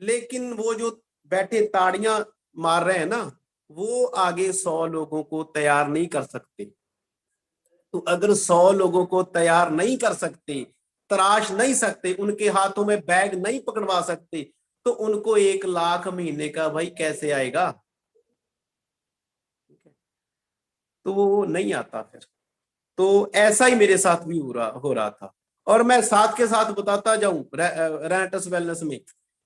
लेकिन वो जो बैठे ताड़ियां मार रहे हैं ना, वो आगे 100 लोगों को तैयार नहीं कर सकते। तो अगर 100 लोगों को तैयार नहीं कर सकते, तराश नहीं सकते, उनके हाथों में बैग नहीं पकड़वा सकते, तो उनको 1 लाख महीने का भाई कैसे आएगा? तो वो नहीं आता फिर। तो ऐसा ही मेरे साथ भी हो रहा था। और मैं साथ के साथ बताता जाऊं, रेंटस वेलनेस में,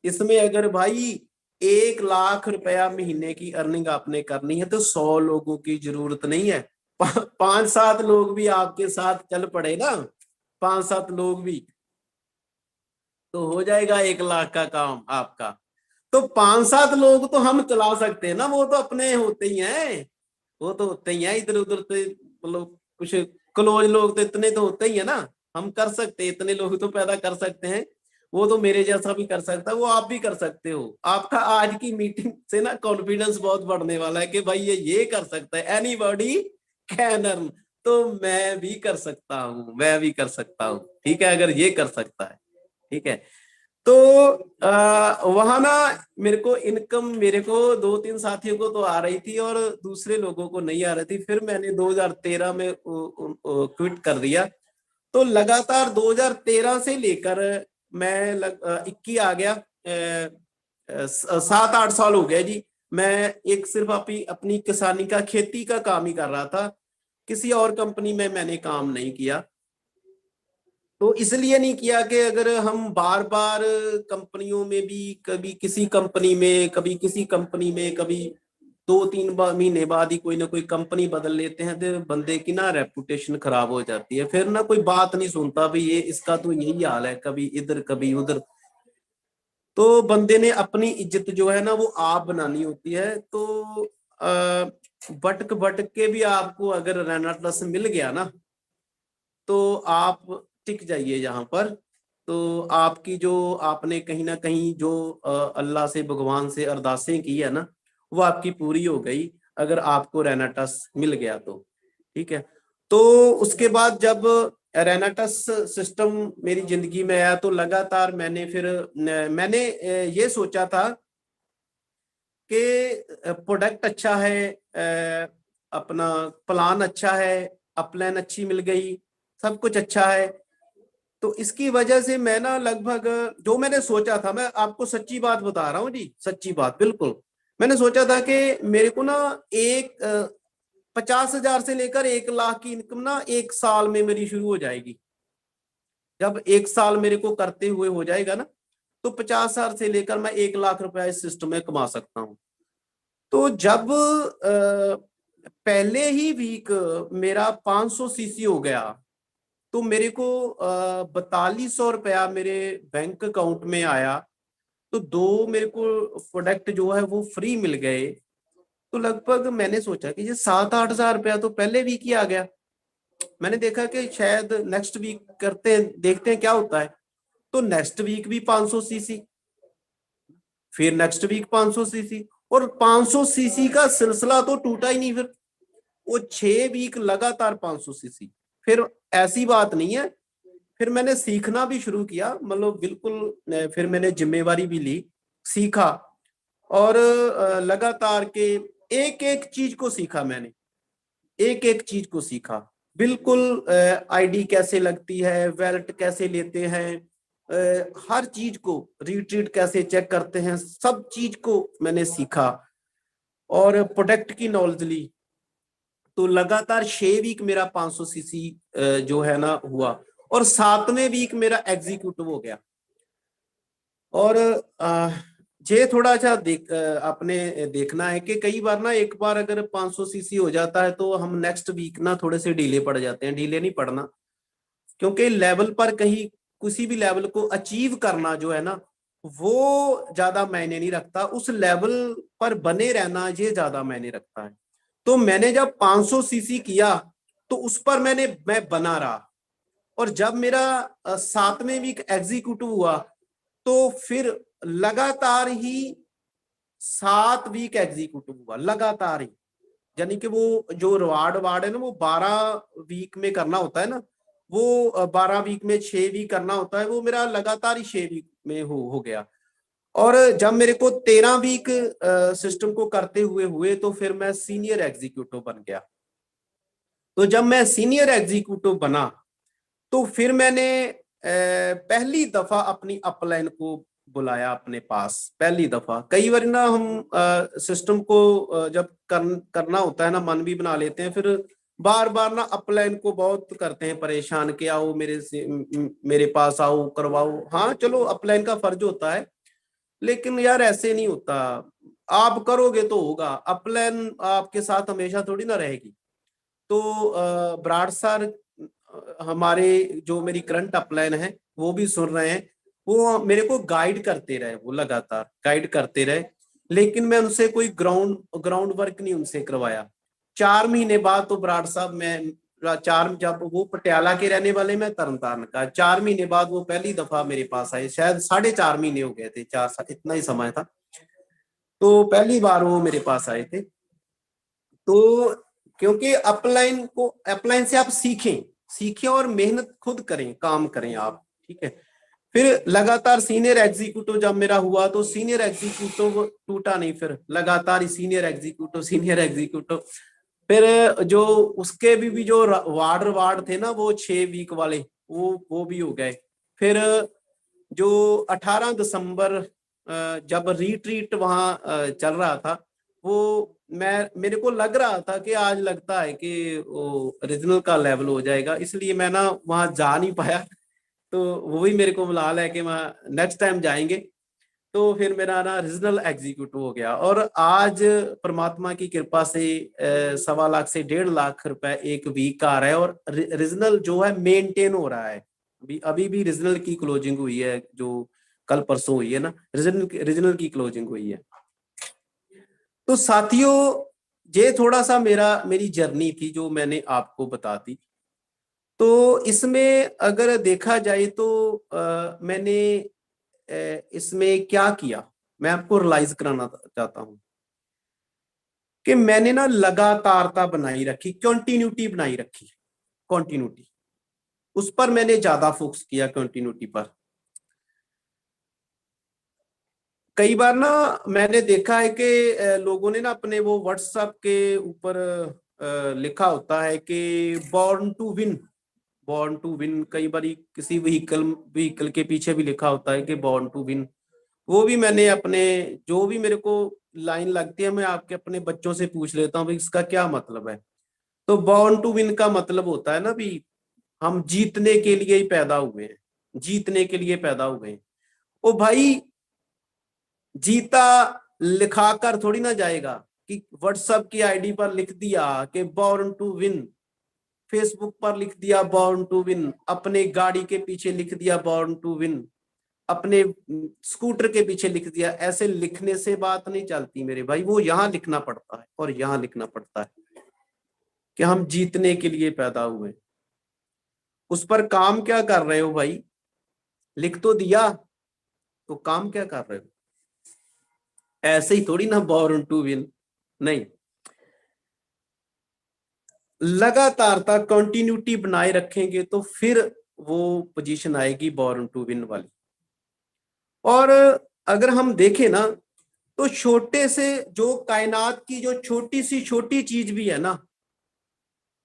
इसमें अगर भाई 1 लाख रुपया महीने की अर्निंग आपने करनी है, तो 100 लोगों की जरूरत नहीं है, 5-7 लोग भी आपके साथ चल पड़े ना, 5-7 लोग भी, तो हो जाएगा 1 लाख का काम आपका। तो 5-7 लोग तो हम चला सकते हैं ना, वो तो अपने होते ही हैं, वो तो होते ही हैं, इधर उधर से मतलब कुछ क्लोज लोग तो इतने तो होते ही है ना, हम कर सकते हैं, इतने लोग तो पैदा कर सकते हैं। वो तो मेरे जैसा भी कर सकता है, वो आप भी कर सकते हो। आपका आज की मीटिंग से ना कॉन्फिडेंस बहुत बढ़ने वाला है कि भाई ये कर सकता है, एनीबॉडी कैन अर्न, तो मैं भी कर सकता हूँ, मैं भी कर सकता हूँ, ठीक है, अगर ये कर सकता है, ठीक है। तो वहां ना मेरे को इनकम, मेरे को 2-3 साथियों को तो आ रही थी और दूसरे लोगों को नहीं आ रही थी। फिर मैंने 2013 में क्विट कर दिया। तो लगातार 2013 से लेकर मैं 21 आ गया, 7-8 साल हो गया जी। मैं एक सिर्फ अपनी किसानी का, खेती का काम ही कर रहा था, किसी और कंपनी में मैंने काम नहीं किया। तो इसलिए नहीं किया कि अगर हम बार बार कंपनियों में भी, कभी किसी कंपनी में, कभी किसी कंपनी में, कभी 2-3 महीने बाद ही कोई ना कोई कंपनी बदल लेते हैं, तो बंदे की ना रेपुटेशन खराब हो जाती है, फिर ना कोई बात नहीं सुनता भाई, ये इसका तो यही हाल है, कभी इधर कभी उधर। तो बंदे ने अपनी इज्जत जो है ना वो आप बनानी होती है। तो भटक भटक के भी आपको अगर रेनाटस मिल गया ना, तो आप टिक जाइए यहाँ पर। तो आपकी जो आपने कहीं ना कहीं जो अल्लाह से, भगवान से अरदासें की है ना, वो आपकी पूरी हो गई, अगर आपको रेनाटस मिल गया तो, ठीक है। तो उसके बाद जब रेनाटस सिस्टम मेरी जिंदगी में आया, तो लगातार मैंने ये सोचा था कि प्रोडक्ट अच्छा है, अपना प्लान अच्छा है, अपलाइन अच्छी मिल गई, सब कुछ अच्छा है। तो इसकी वजह से मैं ना लगभग, जो मैंने सोचा था, मैं आपको सच्ची बात बता रहा हूँ जी, सच्ची बात बिल्कुल। मैंने सोचा था कि मेरे को ना 50,000 से लेकर 1 लाख की इनकम ना 1 साल में मेरी शुरू हो जाएगी। जब 1 साल मेरे को करते हुए हो जाएगा ना, तो 50,000 से लेकर मैं 1 लाख रुपया इस सिस्टम में कमा सकता हूँ। तो जब पहले ही वीक मेरा 500 सीसी हो गया, तो मेरे को 4200 रुपया मेरे बैंक अकाउंट में आया। तो 2 मेरे को प्रोडक्ट जो है वो फ्री मिल गए। तो लगभग मैंने सोचा कि ये 7-8 हजार रुपया तो पहले वीक ही आ गया। मैंने देखा कि शायद नेक्स्ट वीक करते हैं, देखते हैं क्या होता है। तो नेक्स्ट वीक भी 500 सीसी, फिर नेक्स्ट वीक 500 सीसी, और 500 सीसी का सिलसिला तो टूटा ही नहीं, फिर वो 6 वीक लगातार 500 सीसी। फिर ऐसी बात नहीं है, फिर मैंने सीखना भी शुरू किया, मतलब बिल्कुल फिर मैंने जिम्मेवारी भी ली, सीखा, और लगातार के एक एक चीज को सीखा मैंने, एक एक चीज को सीखा, बिल्कुल आईडी कैसे लगती है, वैलेट कैसे लेते हैं, हर चीज को, रिट्रीट कैसे चेक करते हैं, सब चीज को मैंने सीखा और प्रोडक्ट की नॉलेज ली। तो लगातार 6 वीक मेरा 500 सीसी जो है ना हुआ, और 7वें वीक मेरा एग्जीक्यूटिव हो गया। और ये थोड़ा सा आपने देखना है कि कई बार ना, एक बार अगर 500 सीसी हो जाता है तो हम नेक्स्ट वीक ना थोड़े से डिले पड़ जाते हैं। डिले नहीं पड़ना, क्योंकि लेवल पर कहीं किसी भी लेवल को अचीव करना जो है ना, वो ज्यादा मायने नहीं रखता, उस लेवल पर बने रहना ये ज्यादा मायने रखता है। तो मैंने जब 500 सीसी किया तो उस पर मैं बना रहा, और जब मेरा 7वें वीक एग्जीक्यूटिव हुआ तो फिर लगातार ही 7 वीक एग्जीक्यूटिव हुआ, लगातार ही। यानी कि वो जो रिवार्ड वार्ड है ना, वो 12 वीक में करना होता है ना, वो 12 वीक में 6 वीक करना होता है, वो मेरा लगातार ही 6 वीक में हो गया। और जब मेरे को 13 वीक सिस्टम को करते हुए हुए तो फिर मैं सीनियर एग्जीक्यूटिव बन गया। तो जब मैं सीनियर एग्जीक्यूटिव बना तो फिर मैंने पहली दफा अपनी अपलाइन को बुलाया अपने पास, पहली दफा। कई बार ना हम सिस्टम को जब करना होता है ना, मन भी बना लेते हैं, फिर बार बार ना अपलाइन को बहुत करते हैं परेशान कि आओ मेरे पास आओ, करवाओ। हाँ चलो, अपलाइन का फर्ज होता है, लेकिन यार ऐसे नहीं होता। आप करोगे तो होगा, अपलाइन आपके साथ हमेशा थोड़ी ना रहेगी। तो बराड़ सर, हमारे जो मेरी करंट अपलाइन है वो भी सुन रहे हैं, वो मेरे को गाइड करते रहे, वो लगातार गाइड करते रहे, लेकिन मैं उनसे कोई ग्राउंड वर्क नहीं उनसे करवाया। 4 महीने बाद तो बराड़ साहब, मैं जब वो पटियाला के रहने वाले, मैं तरनतारन का, 4 महीने बाद वो पहली दफा मेरे पास आए, शायद 4.5 महीने हो गए थे, 4 इतना ही समय था, तो पहली बार वो मेरे पास आए थे। तो क्योंकि अपलाइन से आप सीखें, और मेहनत खुद करें, काम करें आप, ठीक है। फिर लगातार सीनियर एग्जीक्यूटिव जब मेरा हुआ तो सीनियर एग्जीक्यूटिव टूटा नहीं, फिर लगातार ही सीनियर एग्जीक्यूटिव, सीनियर एग्जीक्यूटिव। फिर जो उसके भी जो वार्ड थे ना, वो 6 वीक वाले, वो भी हो गए। फिर जो 18 दिसंबर जब रिट्रीट वहां चल रहा था, वो मेरे को लग रहा था कि आज लगता है कि वो रीजनल का लेवल हो जाएगा, इसलिए मैं ना वहां जा नहीं पाया। तो वो भी मेरे को बुला है कि वहां नेक्स्ट टाइम जाएंगे। तो फिर मेरा ना रीजनल एग्जीक्यूटिव हो गया, और आज परमात्मा की कृपा से 1.25 लाख से 1.5 लाख रुपए एक वीक का आ रहा है, और रीजनल जो है मेंटेन हो रहा है। अभी भी रीजनल की क्लोजिंग हुई है, जो कल परसों हुई है ना, रीजनल की क्लोजिंग हुई है। तो साथियों, ये थोड़ा सा मेरी जर्नी थी जो मैंने आपको बता दी। तो इसमें अगर देखा जाए तो मैंने इसमें क्या किया, मैं आपको रियलाइज कराना चाहता हूं कि मैंने ना लगातारता बनाई रखी, कंटिन्यूटी बनाई रखी, कंटिन्यूटी, उस पर मैंने ज्यादा फोकस किया, कंटिन्यूटी पर। कई बार ना मैंने देखा है कि लोगों ने ना अपने वो व्हाट्सएप के ऊपर लिखा होता है कि born to win, born to win. कई बार किसी व्हीकल के पीछे भी लिखा होता है कि बॉर्न टू विन। वो भी मैंने अपने, जो भी मेरे को लाइन लगती है, मैं आपके अपने बच्चों से पूछ लेता हूँ इसका क्या मतलब है। तो बॉर्न टू विन का मतलब होता है ना भी, हम जीतने के लिए ही पैदा हुए हैं, जीतने के लिए पैदा हुए हैं। ओ भाई, जीता लिखाकर थोड़ी ना जाएगा कि व्हाट्सएप की आईडी पर लिख दिया कि बॉर्न टू विन, फेसबुक पर लिख दिया बॉर्न टू विन, अपने गाड़ी के पीछे लिख दिया बॉर्न टू विन, अपने स्कूटर के पीछे लिख दिया। ऐसे लिखने से बात नहीं चलती मेरे भाई, वो यहां लिखना पड़ता है और यहां लिखना पड़ता है कि हम जीतने के लिए पैदा हुए। उस पर काम क्या कर रहे हो भाई? लिख तो दिया, तो काम क्या कर रहे हो? ऐसे ही थोड़ी ना बॉर्न टू विन, नहीं, लगातारता कंटिन्यूटी बनाए रखेंगे तो फिर वो पोजीशन आएगी बॉर्न टू विन वाली। और अगर हम देखें ना तो छोटे से जो कायनात की जो छोटी सी छोटी चीज भी है ना,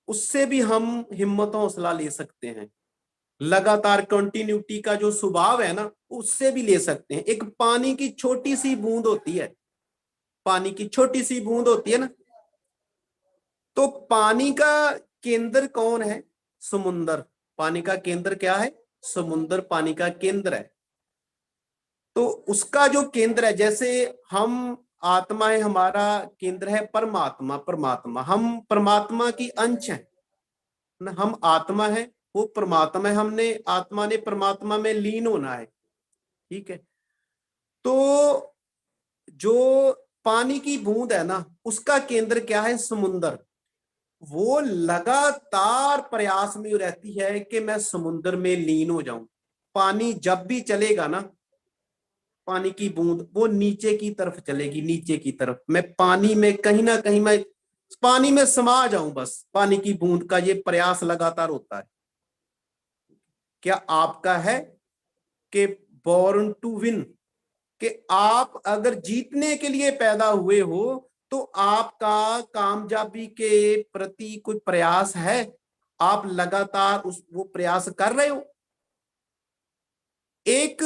उससे भी हम हिम्मत हौसला ले सकते हैं। लगातार कंटिन्यूटी का जो स्वभाव है ना, उससे भी ले सकते हैं। एक पानी की छोटी सी बूंद होती है, पानी की छोटी सी बूंद होती है ना, तो पानी का केंद्र कौन है? समुंदर। पानी का केंद्र क्या है? समुंदर पानी का केंद्र है। तो उसका जो केंद्र है, जैसे हम आत्मा है, हमारा केंद्र है परमात्मा। परमात्मा, हम परमात्मा की अंश है ना, हम आत्मा है, वो परमात्मा है। हमने आत्मा ने परमात्मा में लीन होना है, ठीक है। तो जो पानी की बूंद है ना, उसका केंद्र क्या है? समुंदर। वो लगातार प्रयास में रहती है कि मैं समुद्र में लीन हो जाऊं। पानी जब भी चलेगा ना, पानी की बूंद वो नीचे की तरफ चलेगी, नीचे की तरफ। मैं पानी में कहीं ना कहीं मैं पानी में समा जाऊं, बस पानी की बूंद का ये प्रयास लगातार होता है। क्या आपका है कि बॉर्न टू विन, कि आप अगर जीतने के लिए पैदा हुए हो तो आपका कामयाबी के प्रति कोई प्रयास है? आप लगातार उस वो प्रयास कर रहे हो? एक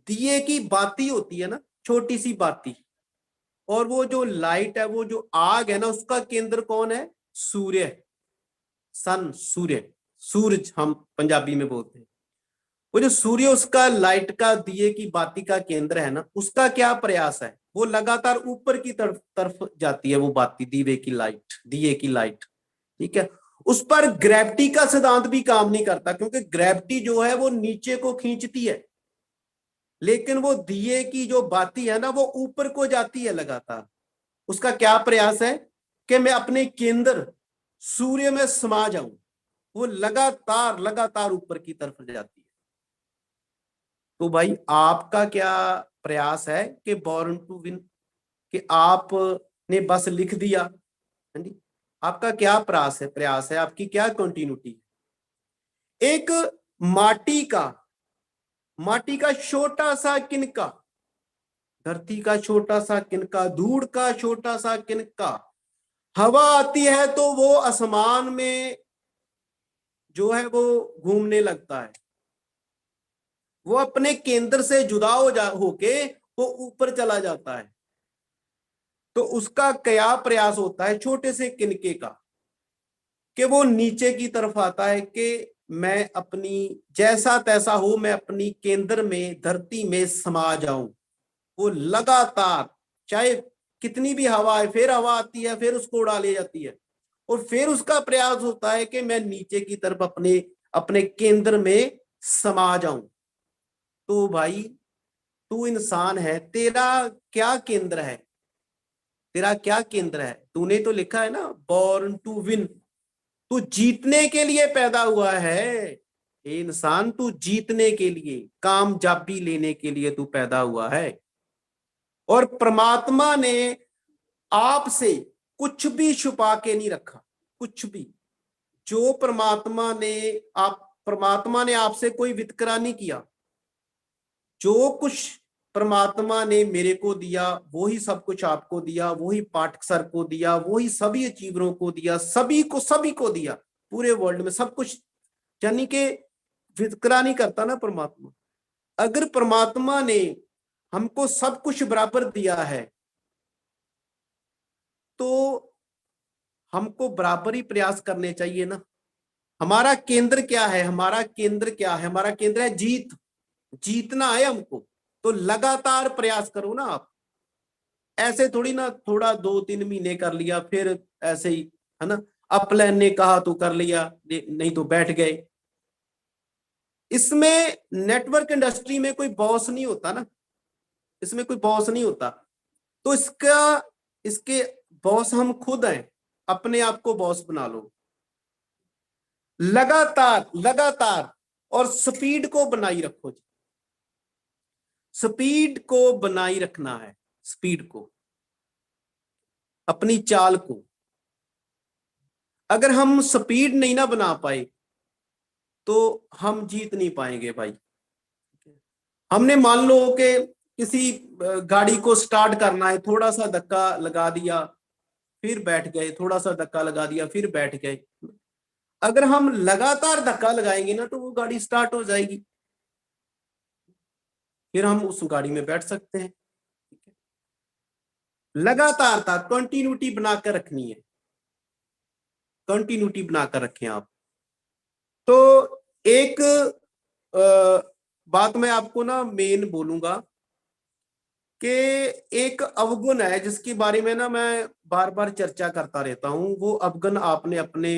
दिए की बाती होती है ना, छोटी सी बाती, और वो जो लाइट है, वो जो आग है ना, उसका केंद्र कौन है? सूर्य, सन, सूर्य, सूरज हम पंजाबी में बोलते हैं। वो जो सूर्य, उसका लाइट का, दिए की बाती का केंद्र है ना, उसका क्या प्रयास है? वो लगातार ऊपर की तरफ तरफ जाती है, वो बाती, दीवे की लाइट, दिए की लाइट, ठीक है। उस पर ग्रेविटी का सिद्धांत भी काम नहीं करता, क्योंकि ग्रेविटी जो है वो नीचे को खींचती है, लेकिन वो दिए की जो बाती है ना, वो ऊपर को जाती है लगातार। उसका क्या प्रयास है? कि मैं अपने केंद्र सूर्य में समा जाऊं। वो लगातार लगातार ऊपर की तरफ जाती है। तो भाई आपका क्या प्रयास है कि बॉर्न टू विन, कि आपने बस लिख दिया? हाँ जी, आपका क्या प्रयास है, आपकी क्या कंटिन्यूटी? एक माटी का, माटी का छोटा सा किनका, धरती का छोटा सा किनका, धूड़ का छोटा सा किनका, हवा आती है तो वो आसमान में जो है वो घूमने लगता है। वो अपने केंद्र से जुदा होके वो ऊपर चला जाता है। तो उसका क्या प्रयास होता है छोटे से किनके का, कि वो नीचे की तरफ आता है कि मैं अपनी, जैसा तैसा हो, मैं अपनी केंद्र में, धरती में समा जाऊं। वो लगातार, चाहे कितनी भी हवा है, फिर हवा आती है, फिर उसको उड़ा ले जाती है, और फिर उसका प्रयास होता है कि मैं नीचे की तरफ अपने अपने केंद्र में समा जाऊं। तो भाई तू इंसान है, तेरा क्या केंद्र है? तेरा क्या केंद्र है? तूने तो लिखा है ना बॉर्न टू विन, तू जीतने के लिए पैदा हुआ है। ये इंसान, तू जीतने के लिए, कामयाबी लेने के लिए तू पैदा हुआ है। और परमात्मा ने आपसे कुछ भी छुपा के नहीं रखा, कुछ भी। जो परमात्मा ने आपसे कोई वितकरा नहीं किया। जो कुछ परमात्मा ने मेरे को दिया, वही सब कुछ आपको दिया, वही पाठक सर को दिया, वही सभी अचीवरों को दिया, सभी को दिया, पूरे वर्ल्ड में सब कुछ। यानी कि वितकरा नहीं करता ना परमात्मा। अगर परमात्मा ने हमको सब कुछ बराबर दिया है, तो हमको बराबर ही प्रयास करने चाहिए ना। हमारा केंद्र क्या है? हमारा केंद्र क्या है? हमारा केंद्र है जीत। जीतना है हमको, तो लगातार प्रयास करो ना आप। ऐसे थोड़ी ना थोड़ा 2-3 महीने कर लिया फिर ऐसे ही, है ना, अपलाइन ने कहा तो कर लिया, नहीं तो बैठ गए। इसमें नेटवर्क इंडस्ट्री में कोई बॉस नहीं होता ना, इसमें कोई बॉस नहीं होता। तो इसके बॉस हम खुद हैं। अपने आप को बॉस बना लो, लगातार लगातार, और स्पीड को बनाई रखो जी। स्पीड को बनाई रखना है, स्पीड को, अपनी चाल को। अगर हम स्पीड नहीं ना बना पाए तो हम जीत नहीं पाएंगे भाई। हमने मान लो कि किसी गाड़ी को स्टार्ट करना है, थोड़ा सा धक्का लगा दिया फिर बैठ गए, थोड़ा सा धक्का लगा दिया फिर बैठ गए। अगर हम लगातार धक्का लगाएंगे ना तो वो गाड़ी स्टार्ट हो जाएगी, फिर हम उस गाड़ी में बैठ सकते हैं। लगातारता कंटिन्यूटी बनाकर रखनी है, कंटिन्यूटी बनाकर रखें आप। तो एक बात मैं आपको ना मेन बोलूंगा कि एक अवगुण है जिसके बारे में ना मैं बार बार चर्चा करता रहता हूं। वो अवगुण आपने अपने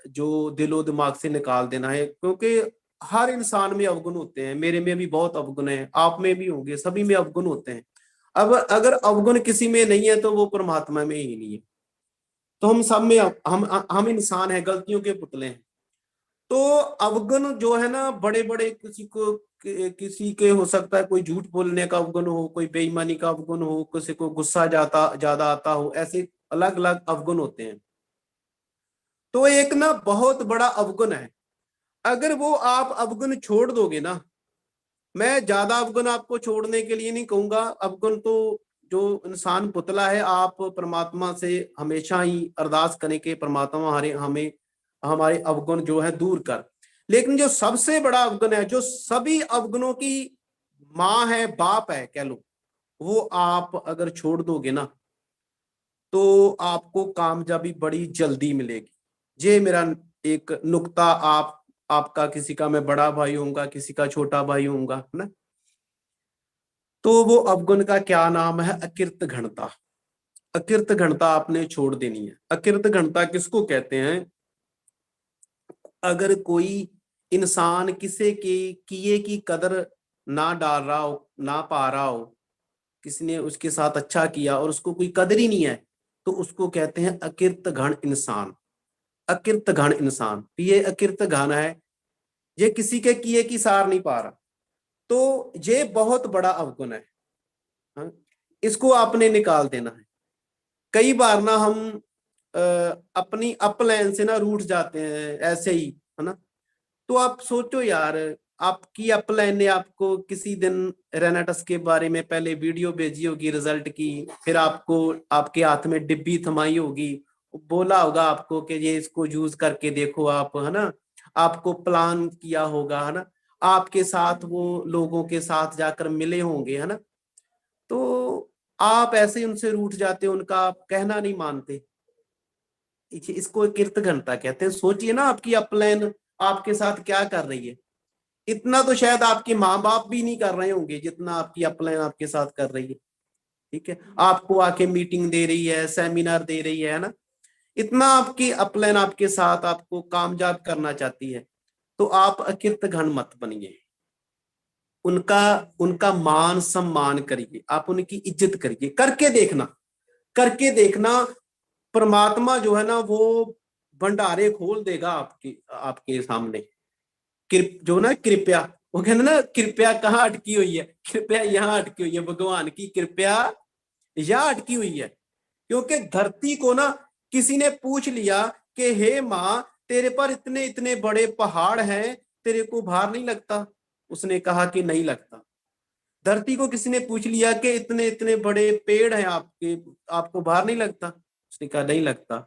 जो दिलो दिमाग से निकाल देना है, क्योंकि हर इंसान में अवगुण होते हैं। मेरे में भी बहुत अवगुण है, आप में भी होंगे, सभी में अवगुण होते हैं। अब अगर अवगुण किसी में नहीं है तो वो परमात्मा में ही नहीं है। तो हम सब में हम इंसान हैं, गलतियों के पुतले हैं। तो अवगुण जो है ना, बड़े बड़े किसी के हो सकता है, कोई झूठ बोलने का अवगुण हो, कोई बेईमानी का अवगुण हो, किसी को गुस्सा ज्यादा आता हो, ऐसे अलग अलग अवगुण होते हैं। तो एक ना बहुत बड़ा अवगुण है, अगर वो आप अवगुण छोड़ दोगे ना, मैं ज्यादा अवगुण आपको छोड़ने के लिए नहीं कहूंगा। अवगुण तो जो इंसान पुतला है, आप परमात्मा से हमेशा ही अरदास करें कि परमात्मा हमें हमारे अवगुण जो है दूर कर। लेकिन जो सबसे बड़ा अवगुण है, जो सभी अवगुणों की माँ है, बाप है कह लो, वो आप अगर छोड़ दोगे ना तो आपको कामयाबी बड़ी जल्दी मिलेगी। ये मेरा एक नुक्ता। आपका किसी का मैं बड़ा भाई होऊंगा, किसी का छोटा भाई होऊंगा, है ना। तो वो अवगुण का क्या नाम है? अकृत घनता। अकृत घनता आपने छोड़ देनी है। अकृत घनता किसको कहते हैं? अगर कोई इंसान किसी के किए की कदर ना डाल रहा हो, ना पा रहा हो, किसी ने उसके साथ अच्छा किया और उसको कोई कदर ही नहीं है, तो उसको कहते हैं अकृत घन इंसान। अकृत घन इंसान, ये अकृत घन है, ये किसी के किए की सार नहीं पा रहा। तो ये बहुत बड़ा अवगुण है, हाँ? इसको आपने निकाल देना है। कई बार ना हम अपनी अपलाइन से ना रूठ जाते हैं ऐसे ही, है ना। तो आप सोचो यार, आपकी अपलाइन ने आपको किसी दिन रेनाटस के बारे में पहले वीडियो भेजी होगी रिजल्ट की, फिर आपको आपके हाथ में डिब्बी थमाई होगी, बोला होगा आपको कि ये इसको यूज करके देखो आप, है ना। आपको प्लान किया होगा, है ना। आपके साथ वो लोगों के साथ जाकर मिले होंगे, है ना। तो आप ऐसे ही उनसे रूठ जाते हो, उनका आप कहना नहीं मानते। इसको कीर्त घनता कहते हैं। सोचिए ना, आपकी अपलाइन आपके साथ क्या कर रही है। इतना तो शायद आपके माँ बाप भी नहीं कर रहे होंगे जितना आपकी अपलाइन आपके साथ कर रही है। ठीक है, आपको आके मीटिंग दे रही है, सेमिनार दे रही है ना। इतना आपकी अपलाइन आपके साथ आपको कामयाब करना चाहती है। तो आप अकृत घन मत बनिए। उनका उनका मान सम्मान करिए, आप उनकी इज्जत करिए। करके देखना, करके देखना, परमात्मा जो है ना वो भंडारे खोल देगा आपके आपके सामने। जो ना कृपया, वो कहते ना, कृपया कहाँ अटकी हुई है? कृपया यहाँ अटकी हुई है, भगवान की कृपया यहाँ अटकी हुई है। क्योंकि धरती को ना किसी ने पूछ लिया कि हे माँ, तेरे पर इतने इतने बड़े पहाड़ हैं, तेरे को भार नहीं लगता? उसने कहा कि नहीं लगता। धरती को किसी ने पूछ लिया कि इतने इतने बड़े पेड़ हैं आपके, आपको भार नहीं लगता? उसने कहा नहीं लगता।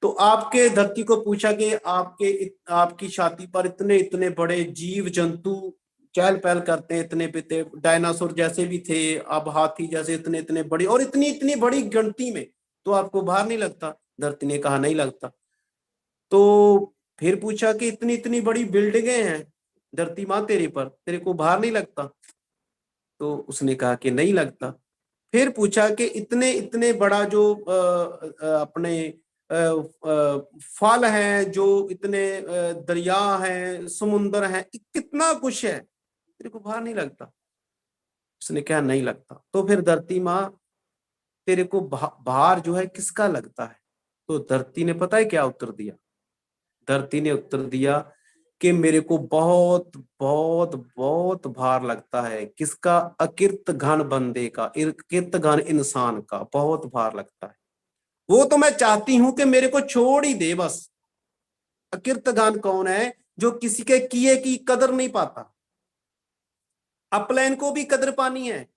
तो आपके धरती को पूछा कि आपकी छाती पर इतने इतने बड़े जीव जंतु चहल पहल करते हैं, इतने पिते डायनासोर जैसे भी थे, अब हाथी जैसे इतने इतने बड़ी और इतनी इतनी बड़ी गिनती में, तो आपको भार नहीं लगता? धरती ने कहा नहीं लगता। तो फिर पूछा कि इतनी इतनी बड़ी बिल्डिंगें हैं धरती माँ तेरे पर, तेरे को भार नहीं लगता? तो उसने कहा कि नहीं लगता। फिर पूछा कि इतने इतने बड़ा जो अपने फल हैं, जो इतने दरिया हैं, समुंदर हैं, कितना कुछ है, तेरे को भार नहीं लगता? उसने कहा नहीं लगता। तो फिर धरती माँ, तेरे को भार जो है किसका लगता है? तो धरती ने पता है क्या उत्तर दिया? धरती ने उत्तर दिया कि मेरे को बहुत बहुत बहुत भार लगता है। किसका? अकिर्त घन बंदे का, अकिर्त घन इंसान का बहुत भार लगता है। वो तो मैं चाहती हूं कि मेरे को छोड़ ही दे बस। अकिर्त घन कौन है? जो किसी के किए की कदर नहीं पाता। अपलाइन को भी कदर पानी है,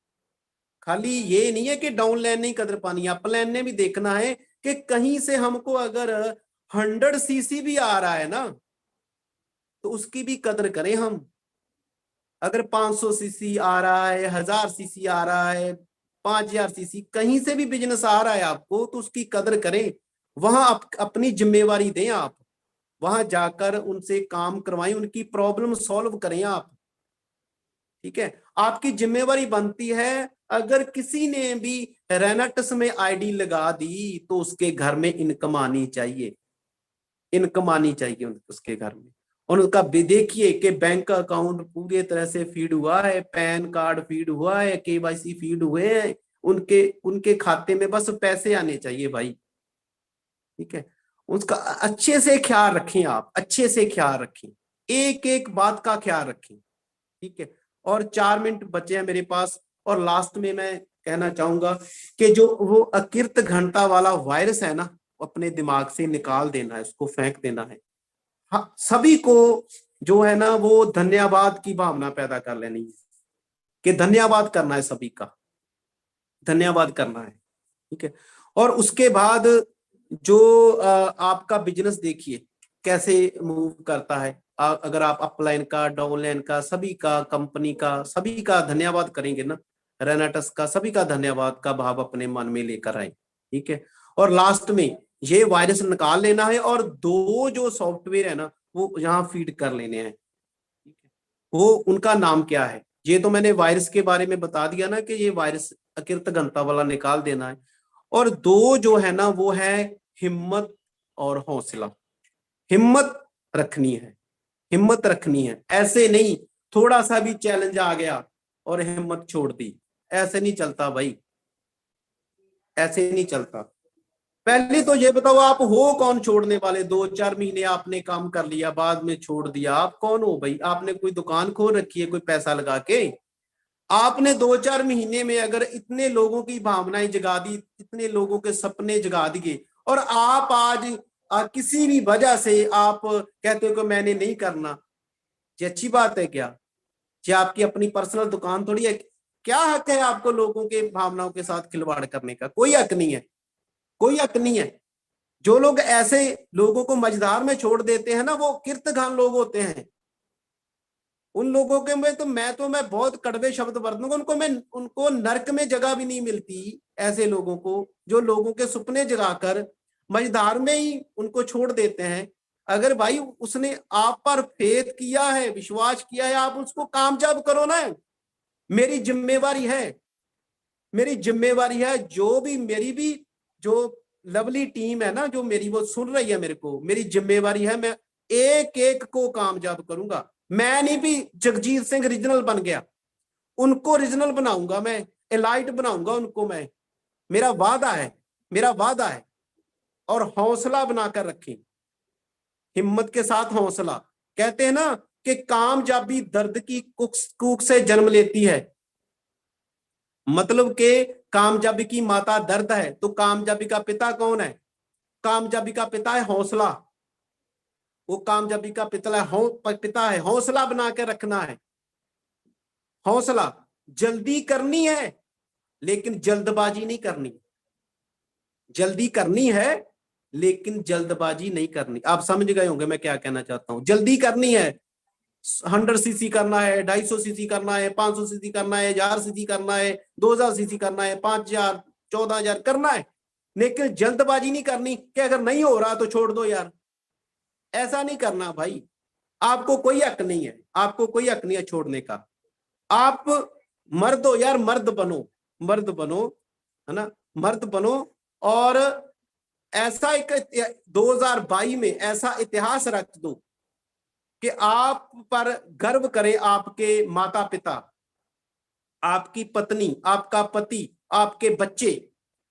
खाली ये नहीं है कि डाउनलाइन नहीं कदर पानी है, अपलाइन ने भी देखना है कि कहीं से हमको अगर 100 सीसी भी आ रहा है ना तो उसकी भी कदर करें हम। अगर 500 सीसी आ रहा है, 1000 सीसी आ रहा है, 5000 सीसी कहीं से भी बिजनेस आ रहा है आपको तो उसकी कदर करें। वहां अपनी जिम्मेवारी दें आप, वहां जाकर उनसे काम करवाएं, उनकी प्रॉब्लम सॉल्व करें आप। ठीक है, आपकी जिम्मेवारी बनती है। अगर किसी ने भी रेनेटस में आईडी लगा दी तो उसके घर में इनकम आनी चाहिए, इनकम आनी चाहिए उसके घर में। और उनका भी देखिए कि बैंक अकाउंट पूरी तरह से फीड हुआ है, पैन कार्ड फीड हुआ है, केवाईसी फीड हुए हैं, उनके उनके खाते में बस पैसे आने चाहिए भाई। ठीक है, उसका अच्छे से ख्याल रखें आप, अच्छे से ख्याल रखें, एक एक बात का ख्याल रखें। ठीक है, और 4 मिनट बचे हैं मेरे पास, और लास्ट में मैं कहना चाहूंगा कि जो वो अकिर्त घनता वाला वायरस है ना, अपने दिमाग से निकाल देना है, उसको फेंक देना है। हाँ, सभी को जो है ना वो धन्यवाद की भावना पैदा कर लेनी है, कि धन्यवाद करना है, सभी का धन्यवाद करना है। ठीक है, और उसके बाद जो आपका बिजनेस देखिए कैसे मूव करता है। अगर आप अपलाइन का, डाउनलाइन का, सभी का, कंपनी का, सभी का धन्यवाद करेंगे ना, रेनेटस का, सभी का धन्यवाद का भाव अपने मन में लेकर आए। ठीक है, और लास्ट में ये वायरस निकाल लेना है, और दो जो सॉफ्टवेयर है ना वो यहाँ फीड कर लेने हैं। ठीक है, वो उनका नाम क्या है? ये तो मैंने वायरस के बारे में बता दिया ना कि ये वायरस अकिर्त घनता वाला निकाल देना है। और दो जो है ना वो है हिम्मत और हौसला। हिम्मत रखनी है, हिम्मत रखनी है, ऐसे नहीं थोड़ा सा भी चैलेंज आ गया और हिम्मत छोड़ दी, ऐसे नहीं चलता भाई, ऐसे नहीं चलता। पहले तो ये बताओ आप हो कौन छोड़ने वाले? 2-4 महीने आपने काम कर लिया, बाद में छोड़ दिया, आप कौन हो भाई? आपने कोई दुकान खोल रखी है कोई पैसा लगा के? आपने 2-4 महीने में अगर इतने लोगों की भावनाएं जगा दी, इतने लोगों के सपने जगा दिए, और आप आज किसी भी वजह से आप कहते हो कि मैंने नहीं करना, ये अच्छी बात है क्या? ये आपकी अपनी पर्सनल दुकान थोड़ी है। क्या हक है आपको लोगों के भावनाओं के साथ खिलवाड़ करने का? कोई हक नहीं है, कोई हक नहीं है। जो लोग ऐसे लोगों को मझधार में छोड़ देते हैं ना वो कीर्तघान लोग होते हैं। उन लोगों के में तो मैं बहुत कड़वे शब्द बरतूंगा, उनको नरक में जगह भी नहीं मिलती। ऐसे लोगों को जो लोगों के सपने जगाकर मझधार में ही उनको छोड़ देते हैं। अगर भाई उसने आप पर फेथ किया है, विश्वास किया है, आप उसको कामयाब करो ना। मेरी जिम्मेवारी है, मेरी जिम्मेवारी है, जो भी मेरी भी जो लवली टीम है ना जो मेरी, वो सुन रही है मेरे को, मेरी जिम्मेवारी है, मैं एक एक को कामयाब करूंगा। मैं नहीं भी जगजीत सिंह रीजनल बन गया, उनको रीजनल बनाऊंगा मैं, एलाइट बनाऊंगा उनको मैं। मेरा वादा है, मेरा वादा है। और हौसला बनाकर रखें, हिम्मत के साथ हौसला। कहते हैं ना कि कामयाबी दर्द की कूक से जन्म लेती है, मतलब के कामयाबी की माता दर्द है, तो कामयाबी का पिता कौन है? कामयाबी का पिता है हौसला। वो कामयाबी का पिता है, हौसला बना के रखना है। हौसला, जल्दी करनी है लेकिन जल्दबाजी नहीं करनी, जल्दी करनी है लेकिन जल्दबाजी नहीं करनी। आप समझ गए होंगे मैं क्या कहना चाहता हूं। जल्दी करनी है, 100 सीसी करना है, 250 सीसी करना है, 500 सीसी करना है, 1000 सीसी करना है, 2000 सीसी करना है, 5000, 14000 करना है, लेकिन जल्दबाजी नहीं करनी कि अगर नहीं हो रहा तो छोड़ दो यार। ऐसा नहीं करना भाई, आपको कोई हक नहीं है, आपको कोई हक नहीं है छोड़ने का। आप मर्द हो यार, मर्द बनो, मर्द बनो, है ना, मर्द बनो। और ऐसा एक 2022 में ऐसा इतिहास रख दो कि आप पर गर्व करे आपके माता पिता, आपकी पत्नी, आपका पति, आपके बच्चे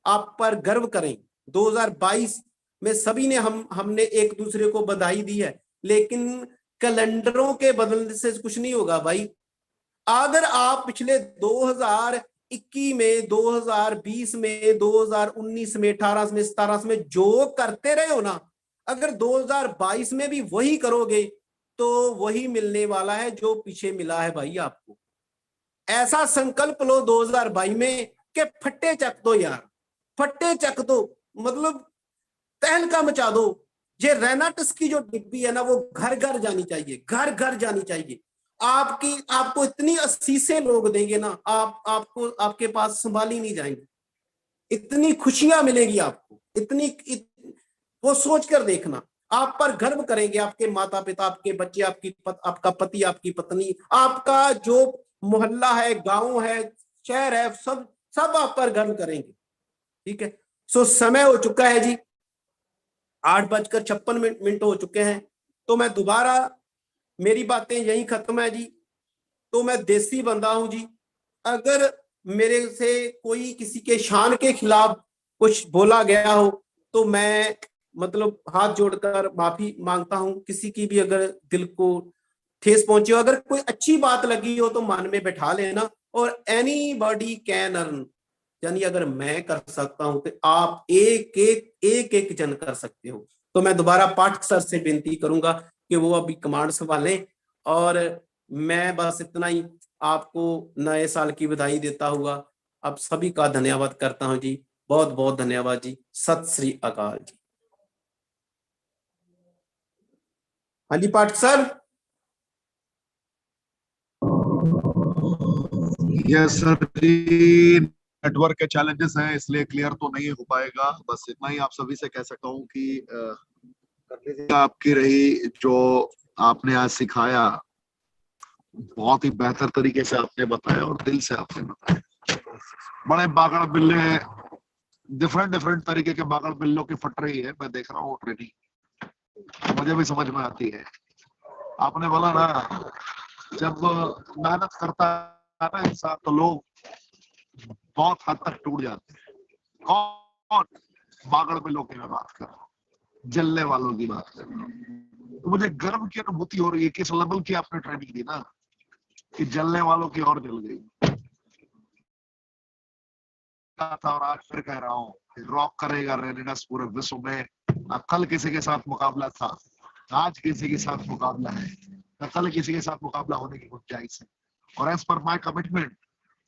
आप पर गर्व करें। 2022 में सभी ने हमने एक दूसरे को बधाई दी है, लेकिन कैलेंडरों के बदलने से कुछ नहीं होगा भाई। अगर आप पिछले 2021 में, 2020 में, 2019 में, 18 में, 17 में जो करते रहे हो ना, अगर 2022 में भी वही करोगे तो वही मिलने वाला है जो पीछे मिला है भाई आपको। ऐसा संकल्प लो 2022 में कि फट्टे चक दो यार, फट्टे चक दो, मतलब तहलका मचा दो। ये रेनाटस की जो डिब्बी है ना, वो घर घर जानी चाहिए, घर घर जानी चाहिए। आपको इतनी असीसें लोग देंगे ना, आपको आपके पास संभाल ही नहीं जाएंगे। इतनी खुशियां मिलेगी आपको, वो सोच कर देखना, आप पर गर्व करेंगे आपके माता पिता, आपके बच्चे, आपका पति, आपकी पत्नी, आपका जो मोहल्ला है, गांव है, शहर है, सब सब आप पर गर्व करेंगे। ठीक है। सो समय हो चुका है जी, 8:56 हो चुके हैं। तो मैं दोबारा, मेरी बातें यही खत्म है जी। तो मैं देसी बंदा हूं जी। अगर मेरे से कोई किसी के शान के खिलाफ कुछ बोला गया हो तो मैं मतलब हाथ जोड़कर माफी मांगता हूं। किसी की भी अगर दिल को ठेस पहुंची हो, अगर कोई अच्छी बात लगी हो तो मन में बैठा लेना। और एनीबॉडी कैन अर्न, यानी अगर मैं कर सकता हूं तो आप एक जन कर सकते हो। तो मैं दोबारा पाठक सर से विनती करूंगा कि वो अभी कमांड संभालें। और मैं बस इतना ही आपको नए साल की बधाई देता हुआ आप सभी का धन्यवाद करता हूं जी। बहुत बहुत धन्यवाद जी। सत श्री अकाल जी। हाँ जी पाठक सर। यस सर जी, नेटवर्क के चैलेंजेस हैं इसलिए क्लियर तो नहीं हो पाएगा। बस इतना ही आप सभी से कह सकता हूँ कि आपकी रही जो आपने आज सिखाया, बहुत ही बेहतर तरीके से आपने बताया और दिल से आपने बताया। बड़े बागड़ बिल्ले, डिफरेंट डिफरेंट तरीके के बागड़ बिल्लों की फट रही है, मैं देख रहा हूँ ट्रेनिंग, मुझे भी समझ में आती है। आपने बोला ना, जब मेहनत करता है ना इंसान तो लोग बहुत हद तक टूट जाते हैं। कौन? बागड़ बिल्लों की मैं बात कर रहा हूँ, जलने वालों की बात कर रहा हूँ। तो मुझे गर्व की अनुभूति हो रही है, किस लेवल की आपने ट्रेनिंग दी ना, कि जलने वालों की और जल गई था। और आज फिर कह रहा हूँ, रॉक करेगा रेडिनेस पूरे विश्व में। कल किसी के साथ मुकाबला था, आज किसी के साथ मुकाबला है, कल किसी के साथ मुकाबला होने की गुंजाइश है। और एज पर माई कमिटमेंट,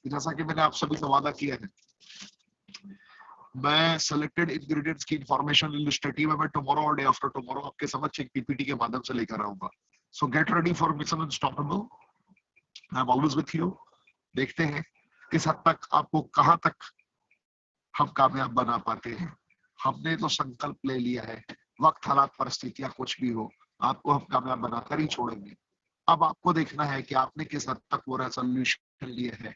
जैसा कि मैंने आप सभी से वादा किया है, मैं सेलेक्टेड इंग्रेडिएंट्स की इंफॉर्मेशन इलस्ट्रेटिव में टुमारो और डे आफ्टर टुमारो आपके समक्ष एक पीपीटी के माध्यम से लेकर आऊंगा। सो get ready for mission unstoppable. I am always with you. देखते हैं किस हद तक आपको, कहां तक हम कामयाब बना पाते हैं। हमने तो संकल्प ले लिया है, वक्त, हालात, परिस्थितियां कुछ भी हो, आपको हम कामयाब बनाकर ही छोड़ेंगे। अब आपको देखना है कि आपने किस हद तक वो रेजोल्यूशन लिया है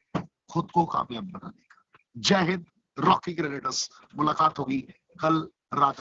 खुद को कामयाब बनाने का। जय हिंद, रॉकी ग्रेनेडर्स। मुलाकात होगी कल रात।